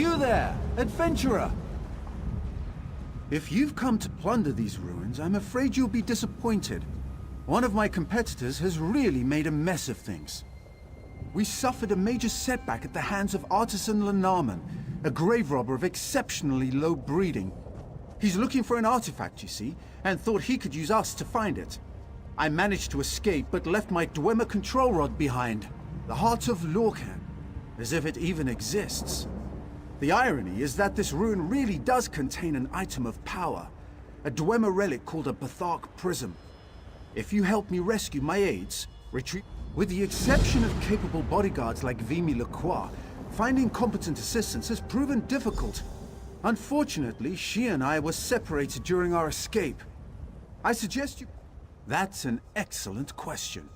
You there, adventurer! If you've come to plunder these ruins, I'm afraid you'll be disappointed. One of my competitors has really made a mess of things. We suffered a major setback at the hands of artisan Lenormand, a grave robber of exceptionally low breeding. He's looking for an artifact, you see, and thought he could use us to find it. I managed to escape, but left my Dwemer control rod behind. The Heart of Lorcan, as if it even exists. The irony is that this ruin really does contain an item of power, a Dwemer relic called a Bathark Prism. If you help me rescue my aides, retreat... With the exception of capable bodyguards like Vimy Lacroix, finding competent assistance has proven difficult. Unfortunately, she and I were separated during our escape. I suggest you... That's an excellent question.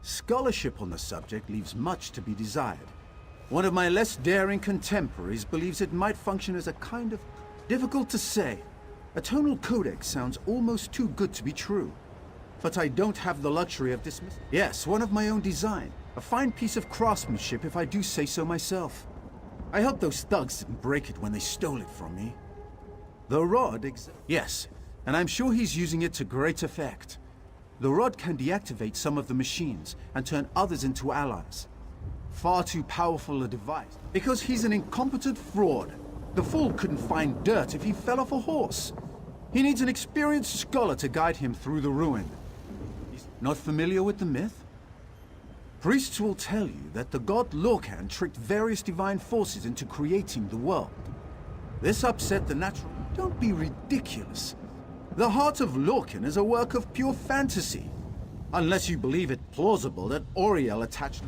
Scholarship on the subject leaves much to be desired. One of my less daring contemporaries believes it might function as a kind of... Difficult to say. A tonal codex sounds almost too good to be true. But I don't have the luxury of dismissing. Yes, one of my own design. A fine piece of craftsmanship, if I do say so myself. I hope those thugs didn't break it when they stole it from me. The rod Yes, and I'm sure he's using it to great effect. The rod can deactivate some of the machines and turn others into allies. Far too powerful a device. Because he's an incompetent fraud. The fool couldn't find dirt if he fell off a horse. He needs an experienced scholar to guide him through the ruin. Not familiar with the myth? Priests will tell you that the god Lorcan tricked various divine forces into creating the world. This upset the natural... Don't be ridiculous. The Heart of Lorcan is a work of pure fantasy. Unless you believe it plausible that Auriel attached...